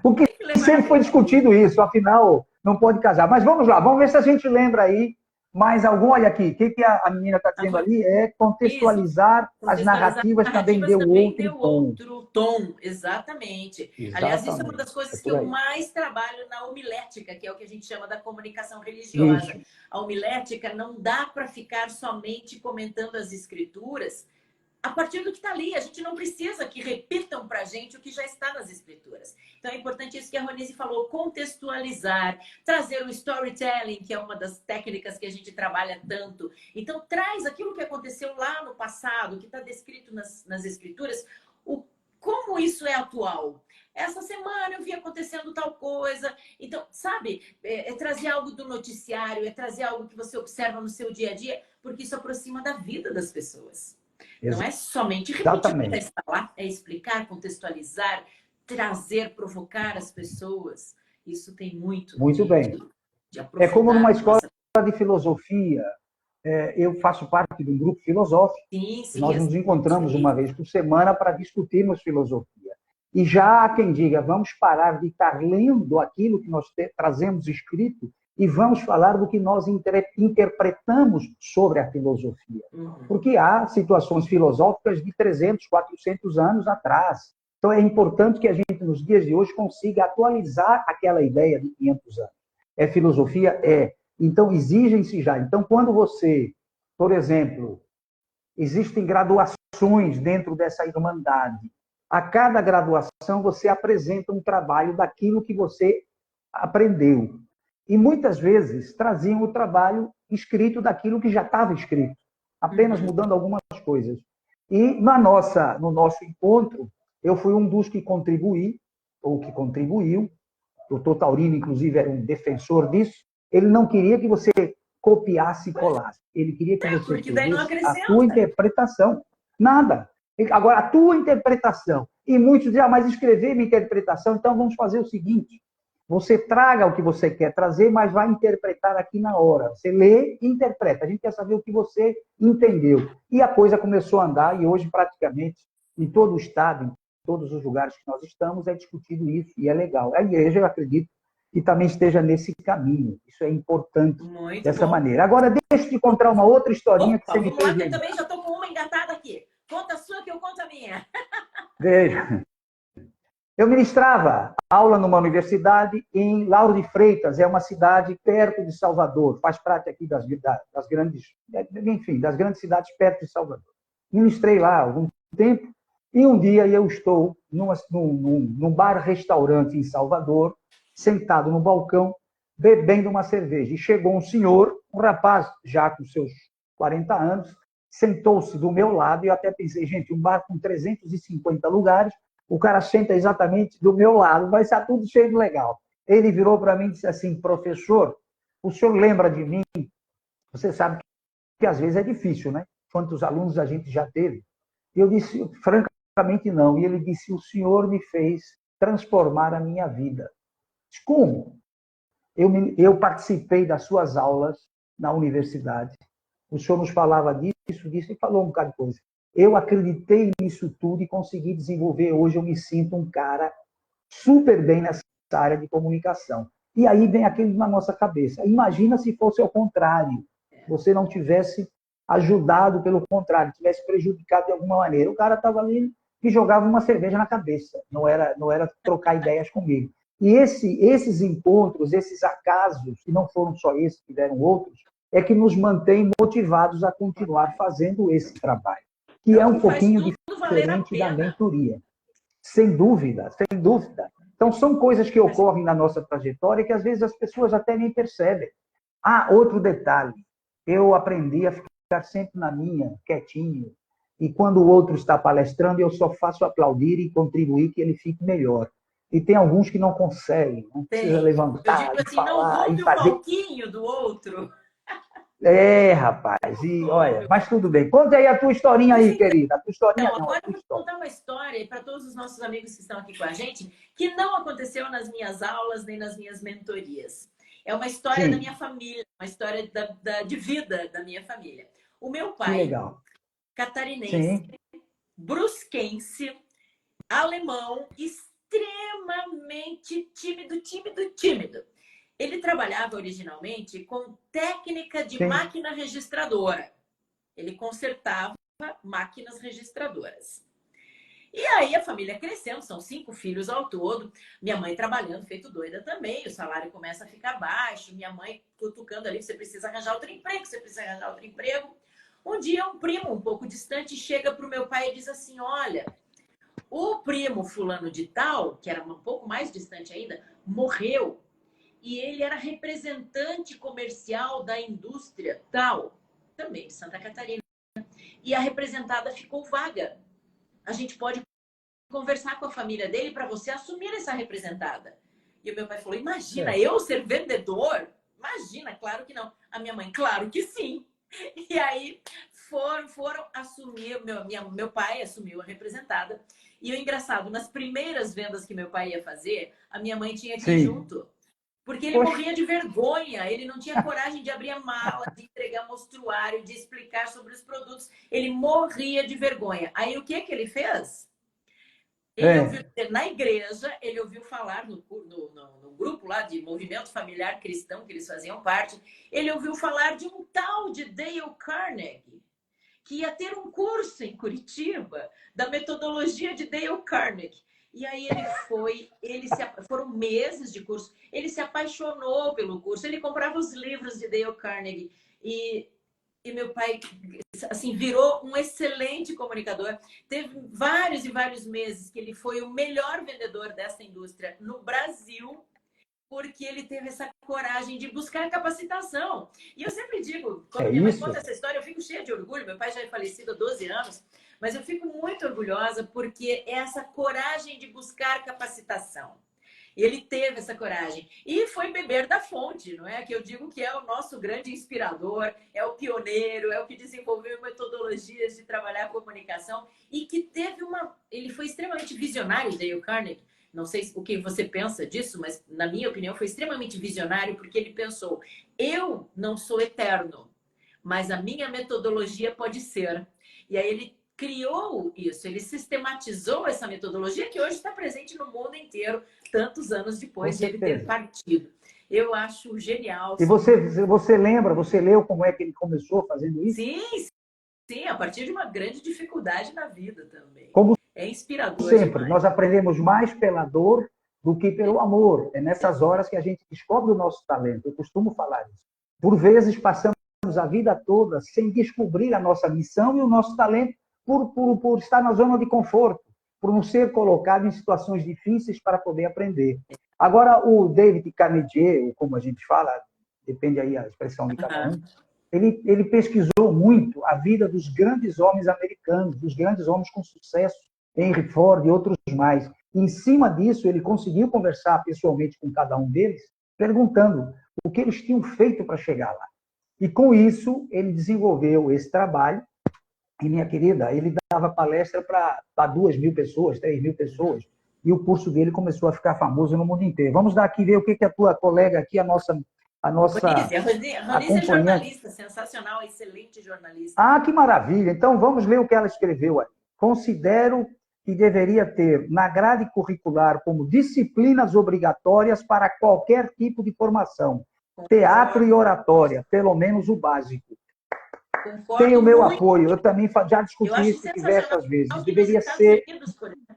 O que sempre foi discutido isso, afinal, não pode casar. Mas vamos lá, vamos ver se a gente lembra aí mais algum. Olha aqui, o que a menina está dizendo ali é contextualizar as narrativas também deu outro tom. Exatamente. Aliás, isso é uma das coisas que eu mais trabalho na homilética, que é o que a gente chama da comunicação religiosa. Isso. A homilética não dá para ficar somente comentando as escrituras a partir do que está ali. A gente não precisa que repitam para a gente o que já está nas escrituras. Então é importante isso que a Ronise falou, contextualizar, trazer o storytelling, que é uma das técnicas que a gente trabalha tanto. Então traz aquilo que aconteceu lá no passado, que está descrito nas escrituras, como isso é atual. Essa semana eu vi acontecendo tal coisa. Então, sabe, é trazer algo do noticiário, é trazer algo que você observa no seu dia a dia, porque isso aproxima da vida das pessoas. Não é somente repetir o que já está lá, é explicar, contextualizar, trazer, provocar as pessoas. Isso tem muito bem. De aprofundar. É como numa escola de filosofia. Eu faço parte de um grupo filosófico. Sim, nós nos encontramos uma vez por semana para discutirmos filosofia. E já há quem diga, vamos parar de estar lendo aquilo que nós trazemos escrito e vamos falar do que nós interpretamos sobre a filosofia. Porque há situações filosóficas de 300, 400 anos atrás. Então, é importante que a gente, nos dias de hoje, consiga atualizar aquela ideia de 500 anos. É filosofia? É. Então, exigem-se já. Então, quando você, por exemplo, existem graduações dentro dessa irmandade. A cada graduação, você apresenta um trabalho daquilo que você aprendeu. E muitas vezes traziam o trabalho escrito daquilo que já estava escrito, apenas mudando algumas coisas. E no nosso encontro, eu fui um dos que contribuí, ou que contribuiu. O Dr. Taurino, inclusive, era um defensor disso. Ele não queria que você copiasse e colasse. Ele queria que você fizesse a tua interpretação. Nada. Agora, a tua interpretação. E muitos dizem, mas escrever minha interpretação, então vamos fazer o seguinte. Você traga o que você quer trazer, mas vai interpretar aqui na hora. Você lê e interpreta. A gente quer saber o que você entendeu. E a coisa começou a andar, e hoje, praticamente, em todo o estado, em todos os lugares que nós estamos, é discutido isso, e é legal. A igreja, eu acredito, que também esteja nesse caminho. Isso é importante, muito dessa bom. maneira. Agora, deixa eu te contar uma outra historinha que você me fez. Eu também já estou com uma engatada aqui. Conta a sua que eu conto a minha. Veja. Eu ministrava aula numa universidade em Lauro de Freitas, é uma cidade perto de Salvador, faz parte aqui das grandes, enfim, das grandes cidades perto de Salvador. Ministrei lá há algum tempo, e um dia eu estou num bar-restaurante em Salvador, sentado no balcão, bebendo uma cerveja. E chegou um senhor, um rapaz, já com seus 40 anos, sentou-se do meu lado, e eu até pensei, gente, um bar com 350 lugares, o cara senta exatamente do meu lado, vai estar tudo cheio de legal. Ele virou para mim e disse assim, professor, o senhor lembra de mim? Você sabe que às vezes é difícil, né? Quantos alunos a gente já teve? E eu disse, francamente não. E ele disse, o senhor me fez transformar a minha vida. Disse, como? Eu participei das suas aulas na universidade. O senhor nos falava disso e falou um bocado de coisa. Eu acreditei nisso tudo e consegui desenvolver. Hoje eu me sinto um cara super bem nessa área de comunicação. E aí vem aquilo na nossa cabeça. Imagina se fosse ao contrário. Você não tivesse ajudado, pelo contrário, tivesse prejudicado de alguma maneira. O cara estava ali e jogava uma cerveja na cabeça. Não era trocar ideias comigo. E esses encontros, esses acasos, que não foram só esses, tiveram outros, é que nos mantém motivados a continuar fazendo esse trabalho, que é um pouquinho diferente da mentoria. Sem dúvida, sem dúvida. Então, são coisas que ocorrem na nossa trajetória que, às vezes, as pessoas até nem percebem. Ah, outro detalhe. Eu aprendi a ficar sempre na minha, quietinho. E quando o outro está palestrando, eu só faço aplaudir e contribuir que ele fique melhor. E tem alguns que não conseguem, não precisa levantar, eu digo assim, falar não e fazer. Um pouquinho do outro. Rapaz, e olha, mas tudo bem. Conta aí a tua historinha aí, querida. A tua historinha não. Agora eu vou contar uma história para todos os nossos amigos que estão aqui com a gente, que não aconteceu nas minhas aulas nem nas minhas mentorias. É uma história da minha família, uma história de vida da minha família. O meu pai, catarinense, brusquense, alemão, extremamente tímido. Ele trabalhava originalmente com técnica de máquina registradora. Ele consertava máquinas registradoras. E aí a família crescendo, são 5 filhos ao todo. Minha mãe trabalhando, feito doida também. O salário começa a ficar baixo. Minha mãe cutucando ali, você precisa arranjar outro emprego, você precisa arranjar outro emprego. Um dia um primo um pouco distante chega para o meu pai e diz assim, olha, o primo fulano de tal, que era um pouco mais distante ainda, morreu. E ele era representante comercial da indústria tal, também de Santa Catarina. E a representada ficou vaga. A gente pode conversar com a família dele para você assumir essa representada. E o meu pai falou, imagina, eu ser vendedor? Imagina, claro que não. A minha mãe, claro que sim. E aí foram assumir, meu pai assumiu a representada. E o engraçado, nas primeiras vendas que meu pai ia fazer, a minha mãe tinha que ir junto. Porque ele morria de vergonha, ele não tinha coragem de abrir a mala, de entregar mostruário, de explicar sobre os produtos. Ele morria de vergonha. Aí o que ele fez? Ele ouviu, na igreja, ele ouviu falar no grupo lá de movimento familiar cristão que eles faziam parte, ele ouviu falar de um tal de Dale Carnegie, que ia ter um curso em Curitiba da metodologia de Dale Carnegie. E aí ele foi, foram meses de curso, ele se apaixonou pelo curso, ele comprava os livros de Dale Carnegie e meu pai, assim, virou um excelente comunicador. Teve vários e vários meses que ele foi o melhor vendedor dessa indústria no Brasil, porque ele teve essa coragem de buscar capacitação. E eu sempre digo, quando minha mãe conta essa história, eu fico cheia de orgulho. Meu pai já é falecido há 12 anos, mas eu fico muito orgulhosa porque é essa coragem de buscar capacitação. E ele teve essa coragem. E foi beber da fonte, não é? Que eu digo que é o nosso grande inspirador, é o pioneiro, é o que desenvolveu metodologias de trabalhar a comunicação e que teve uma... Ele foi extremamente visionário, Dale Carnegie. Não sei o que você pensa disso, mas na minha opinião foi extremamente visionário porque ele pensou, eu não sou eterno, mas a minha metodologia pode ser. E aí ele criou isso, ele sistematizou essa metodologia que hoje está presente no mundo inteiro, tantos anos depois de ele ter partido. Eu acho genial. E você lembra, você leu como é que ele começou fazendo isso? Sim, a partir de uma grande dificuldade na vida também. Como é inspirador sempre, demais. nós aprendemos mais pela dor do que pelo amor. É nessas horas que a gente descobre o nosso talento. Eu costumo falar isso. Por vezes passamos a vida toda sem descobrir a nossa missão e o nosso talento por estar na zona de conforto, por não ser colocado em situações difíceis para poder aprender. Agora, o David Carnegie, como a gente fala, depende aí a expressão de cada um, ele pesquisou muito a vida dos grandes homens americanos, dos grandes homens com sucesso, Henry Ford e outros mais. E, em cima disso, ele conseguiu conversar pessoalmente com cada um deles, perguntando o que eles tinham feito para chegar lá. E, com isso, ele desenvolveu esse trabalho. E, minha querida, ele dava palestra para 2.000 pessoas, 3.000 pessoas, e o curso dele começou a ficar famoso no mundo inteiro. Vamos dar aqui ver o que a tua colega aqui, a nossa Ronize é jornalista, sensacional, excelente jornalista. Ah, que maravilha! Então, vamos ler o que ela escreveu aí. Considero que deveria ter na grade curricular como disciplinas obrigatórias para qualquer tipo de formação. Teatro e oratória, pelo menos o básico. Concordo Tem o meu muito. apoio. Eu também já discuti isso diversas vezes. Deveria ser... Unidos, por exemplo.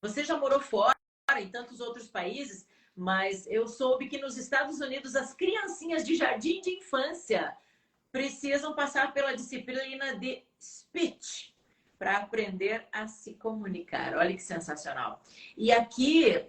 Você já morou fora, em tantos outros países, mas eu soube que nos Estados Unidos as criancinhas de jardim de infância precisam passar pela disciplina de speech para aprender a se comunicar. Olha que sensacional. E aqui,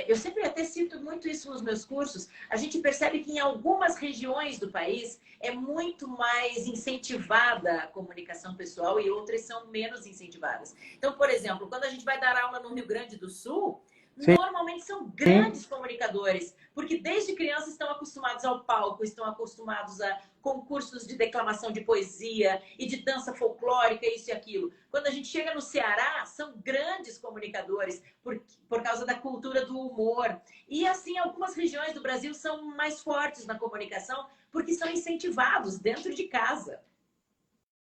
eu sempre até cito muito isso nos meus cursos, a gente percebe que em algumas regiões do país é muito mais incentivada a comunicação pessoal e outras são menos incentivadas. Então, por exemplo, quando a gente vai dar aula no Rio Grande do Sul, normalmente são grandes comunicadores, porque desde criança estão acostumados ao palco, estão acostumados a concursos de declamação de poesia e de dança folclórica, isso e aquilo. Quando a gente chega no Ceará, são grandes comunicadores por causa da cultura do humor. E assim, algumas regiões do Brasil são mais fortes na comunicação porque são incentivados dentro de casa.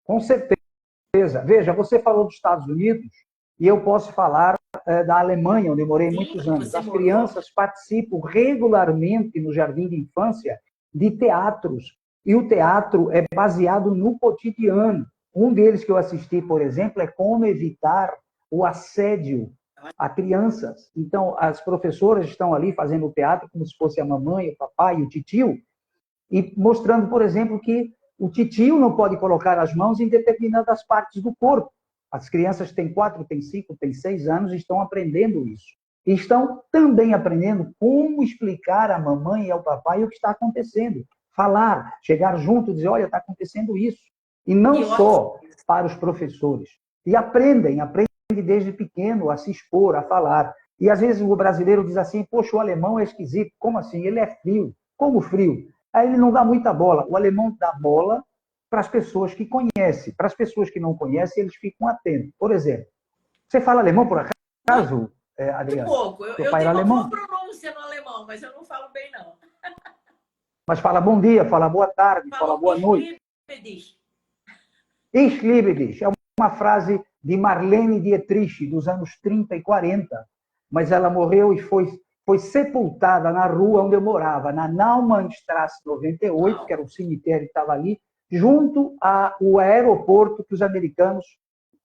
Com certeza. Veja, você falou dos Estados Unidos e eu posso falar da Alemanha, onde eu morei muitos anos. As crianças participam regularmente no jardim de infância de teatros. E o teatro é baseado no cotidiano. Um deles que eu assisti, por exemplo, é como evitar o assédio a crianças. Então, as professoras estão ali fazendo o teatro como se fosse a mamãe, o papai, o titio, e mostrando, por exemplo, que O titio não pode colocar as mãos em determinadas partes do corpo. As crianças têm 4, têm 5, têm 6 anos e estão aprendendo isso. E estão também aprendendo como explicar à mamãe e ao papai o que está acontecendo. Falar, chegar junto e dizer, olha, está acontecendo isso. E não só para os professores. E aprendem desde pequeno a se expor, a falar. E às vezes o brasileiro diz assim, poxa, o alemão é esquisito. Como assim? Ele é frio. Como frio? Aí ele não dá muita bola. O alemão dá bola para as pessoas que conhecem. Para as pessoas que não conhecem, eles ficam atentos. Por exemplo, você fala alemão por acaso, Adriana? Muito pouco. Eu tenho uma boa pronúncia no alemão, mas eu não falo bem, não. Mas fala bom dia, fala boa tarde, fala boa noite. Ich liebe dich. É uma frase de Marlene Dietrich, dos anos 30 e 40. Mas ela morreu e foi sepultada na rua onde eu morava, na Naumannstrasse 98, que era o cemitério que estava ali, junto ao aeroporto que os americanos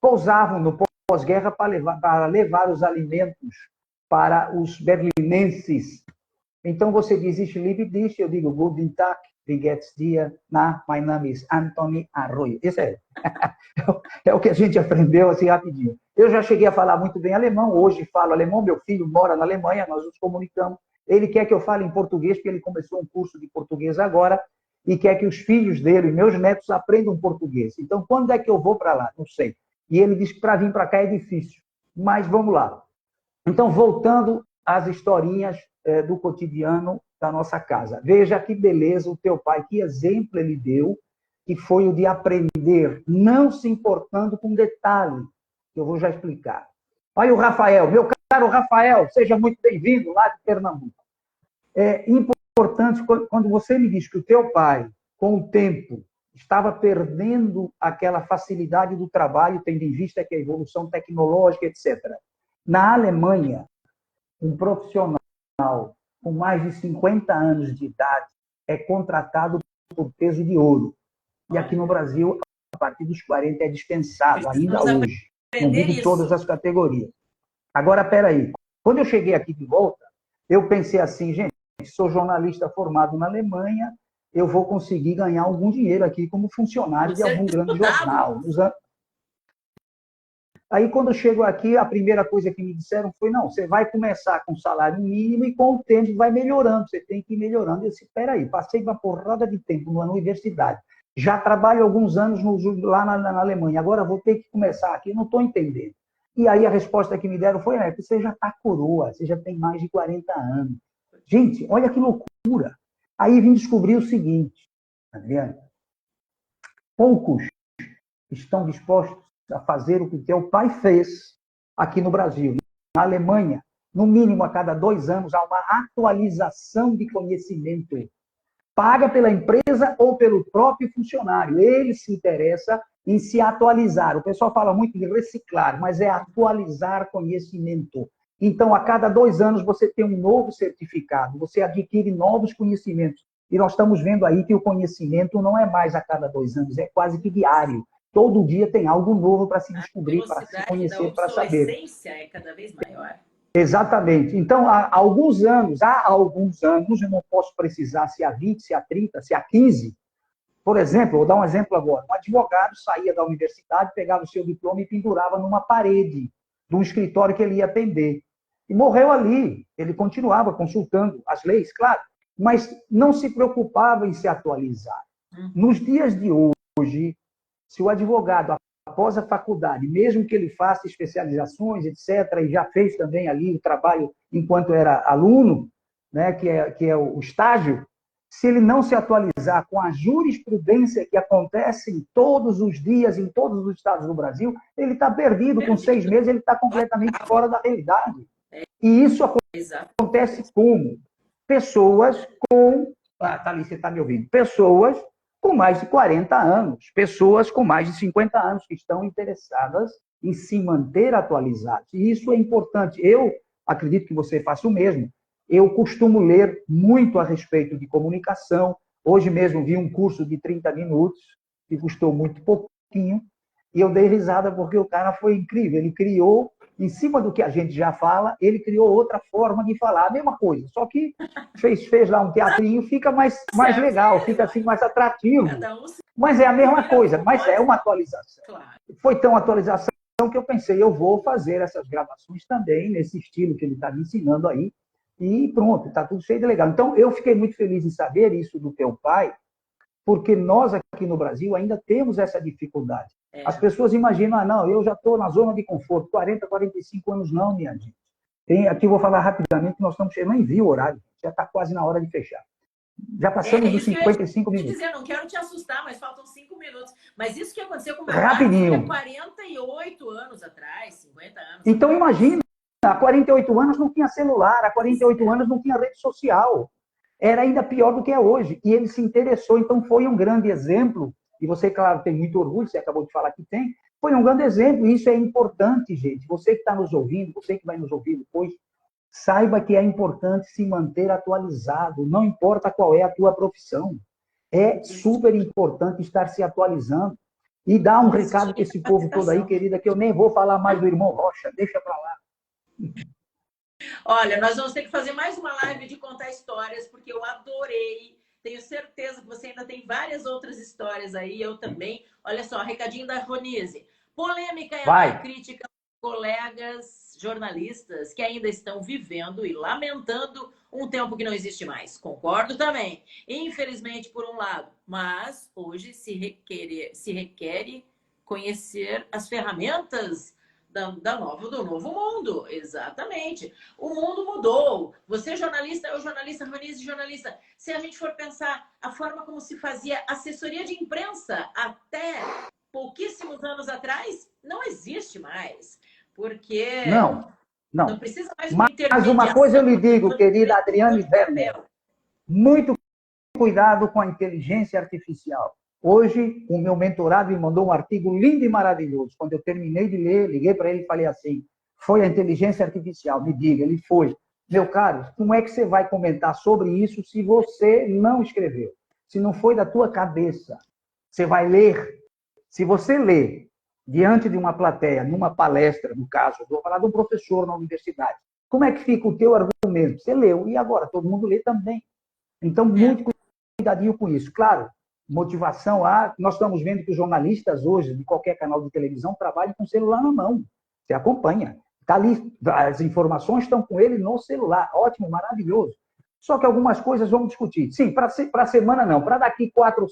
pousavam no pós-guerra para levar os alimentos para os berlinenses. Então você diz, ich liebe dich, eu digo, guten Tag, wie geht's dir? Mein Name ist Anthony Arroyo. Isso é o que a gente aprendeu assim rapidinho. Eu já cheguei a falar muito bem alemão, hoje falo alemão, meu filho mora na Alemanha, nós nos comunicamos. Ele quer que eu fale em português, porque ele começou um curso de português agora, e quer que os filhos dele, meus netos, aprendam português. Então, quando é que eu vou para lá? Não sei. E ele diz que para vir para cá é difícil. Mas vamos lá. Então, voltando às historinhas do cotidiano da nossa casa. Veja que beleza o teu pai, que exemplo ele deu, que foi o de aprender, não se importando com detalhe, que eu vou já explicar. Olha o Rafael, meu caro Rafael, seja muito bem-vindo lá de Pernambuco. É importante, quando você me diz que o teu pai, com o tempo, estava perdendo aquela facilidade do trabalho, tendo em vista que a evolução tecnológica, etc. Na Alemanha, um profissional com mais de 50 anos de idade é contratado por peso de ouro. E aqui no Brasil, a partir dos 40 é dispensado, ainda hoje. Não digo todas as categorias. Agora, peraí. Quando eu cheguei aqui de volta, eu pensei assim, gente, sou jornalista formado na Alemanha, eu vou conseguir ganhar algum dinheiro aqui como funcionário de algum grande jornal. Aí, quando eu chego aqui, a primeira coisa que me disseram foi, não, você vai começar com salário mínimo e com o tempo vai melhorando, você tem que ir melhorando. Eu disse, peraí, passei uma porrada de tempo na universidade, já trabalho alguns anos lá na Alemanha, agora vou ter que começar aqui, não estou entendendo. E aí a resposta que me deram foi, você já está coroa, você já tem mais de 40 anos. Gente, olha que loucura. Aí vim descobrir o seguinte, Adriana, poucos estão dispostos a fazer o que teu pai fez aqui no Brasil. Na Alemanha, no mínimo a cada 2 anos, há uma atualização de conhecimento. Paga pela empresa ou pelo próprio funcionário. Ele se interessa em se atualizar. O pessoal fala muito de reciclar, mas é atualizar conhecimento. Então, a cada 2 anos, você tem um novo certificado, você adquire novos conhecimentos. E nós estamos vendo aí que o conhecimento não é mais a cada 2 anos, é quase que diário. Todo dia tem algo novo para se descobrir, para se conhecer, para saber. A obsolescência é cada vez maior. Exatamente. Então, há alguns anos, eu não posso precisar se há 20, se há 30, se há 15. Por exemplo, vou dar um exemplo agora. Um advogado saía da universidade, pegava o seu diploma e pendurava numa parede de um escritório que ele ia atender. E morreu ali. Ele continuava consultando as leis, claro, mas não se preocupava em se atualizar. Nos dias de hoje, se o advogado, após a faculdade, mesmo que ele faça especializações, etc., e já fez também ali o trabalho enquanto era aluno, né, que é o estágio, se ele não se atualizar com a jurisprudência que acontece todos os dias, em todos os estados do Brasil, ele está perdido. Com 6 meses, ele está completamente fora da realidade. E isso acontece como? Pessoas com... Thalys, você está me ouvindo? Pessoas com mais de 40 anos, pessoas com mais de 50 anos que estão interessadas em se manter atualizados. E isso é importante. Eu acredito que você faça o mesmo. Eu costumo ler muito a respeito de comunicação. Hoje mesmo vi um curso de 30 minutos, que custou muito pouquinho, e eu dei risada porque o cara foi incrível. Ele criou Em cima do que a gente já fala, ele criou outra forma de falar, a mesma coisa, só que fez lá um teatrinho, fica mais legal, fica assim mais atrativo. Cada um se Mas é a mesma coisa, como mas é pode. uma atualização. Claro. Foi tão atualização que eu pensei, eu vou fazer essas gravações também, nesse estilo que ele está me ensinando aí, e pronto, está tudo cheio de legal. Então, eu fiquei muito feliz em saber isso do teu pai, porque nós aqui no Brasil ainda temos essa dificuldade. As pessoas imaginam, ah, não, eu já estou na zona de conforto, 40, 45 anos, não, minha gente. Aqui eu vou falar rapidamente, nós estamos chegando, nem vi o horário, já está quase na hora de fechar. Já passamos dos 55 minutos. Dizer, não quero te assustar, mas faltam 5 minutos. Mas isso que aconteceu com o meu Rapidinho. pai há 48 anos atrás, 50 anos. Então, imagina, há 48 anos não tinha celular, há 48 anos não tinha rede social. Era ainda pior do que é hoje. E ele se interessou, então foi um grande exemplo. E você, claro, tem muito orgulho, você acabou de falar que tem. Foi um grande exemplo, e isso é importante, gente. Você que está nos ouvindo, você que vai nos ouvir depois, saiba que é importante se manter atualizado, não importa qual é a tua profissão. É super importante estar se atualizando. E dar um recado para esse povo todo aí, querida, que eu nem vou falar mais do irmão Rocha, deixa para lá. Olha, nós vamos ter que fazer mais uma live de contar histórias, porque eu adorei. Tenho certeza que você ainda tem várias outras histórias aí, eu também. Olha só, recadinho da Ronise. Polêmica é uma crítica aos colegas jornalistas que ainda estão vivendo e lamentando um tempo que não existe mais. Concordo também. Infelizmente, por um lado. Mas hoje se requer conhecer as ferramentas do novo mundo. Exatamente. O mundo mudou. Você é jornalista, eu jornalista, Ronise jornalista. Se a gente for pensar a forma como se fazia assessoria de imprensa até pouquíssimos anos atrás, não existe mais. Porque não precisa mais de Mas uma coisa eu lhe digo, querida Adriane Werner, muito cuidado com a inteligência artificial. Hoje, o meu mentorado me mandou um artigo lindo e maravilhoso. Quando eu terminei de ler, liguei para ele e falei assim, foi a inteligência artificial, me diga. Ele foi. Meu caro, como é que você vai comentar sobre isso se você não escreveu? Se não foi da tua cabeça? Você vai ler. Se você ler diante de uma plateia, numa palestra, no caso, vou falar de um professor na universidade, como é que fica o teu argumento? Você leu, e agora? Todo mundo lê também. Então, muito cuidadinho com isso. Claro, motivação nós estamos vendo que os jornalistas hoje, de qualquer canal de televisão, trabalham com o celular na mão. Você acompanha. Está ali, as informações estão com ele no celular. Ótimo, maravilhoso. Só que algumas coisas vamos discutir. Sim, para a semana não, para daqui 4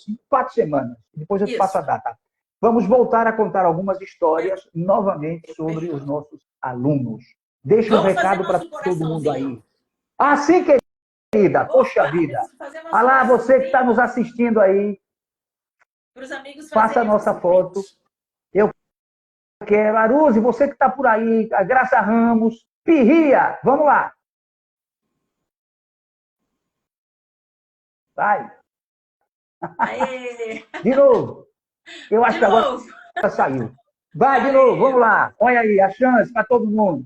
semanas. Depois eu te passo a data. Vamos voltar a contar algumas histórias novamente sobre os nossos alunos. Deixa um recado para todo mundo aí. Sim, querida. Poxa vida. Olha lá, você que está nos assistindo aí. Faça a nossa foto. Eu quero. Aruze, você que está por aí. A Graça Ramos. Pirria. Vamos lá. Vai. Aê. De novo. Eu acho que agora saiu. Vai de novo, vamos lá. Olha aí, a chance para todo mundo.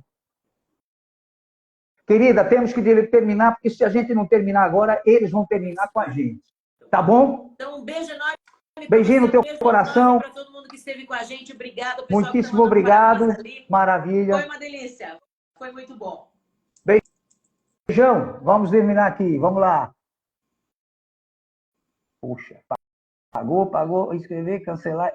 Querida, temos que terminar, porque se a gente não terminar agora, eles vão terminar com a gente. Tá bom? Então, um beijo enorme. Beijinho no teu coração. Para todo mundo que esteve com a gente. Obrigado, pessoal. Muitíssimo obrigado. Maravilha. Foi uma delícia. Foi muito bom. Beijão. Vamos terminar aqui. Vamos lá. Puxa. Pagou, escrever, cancelar.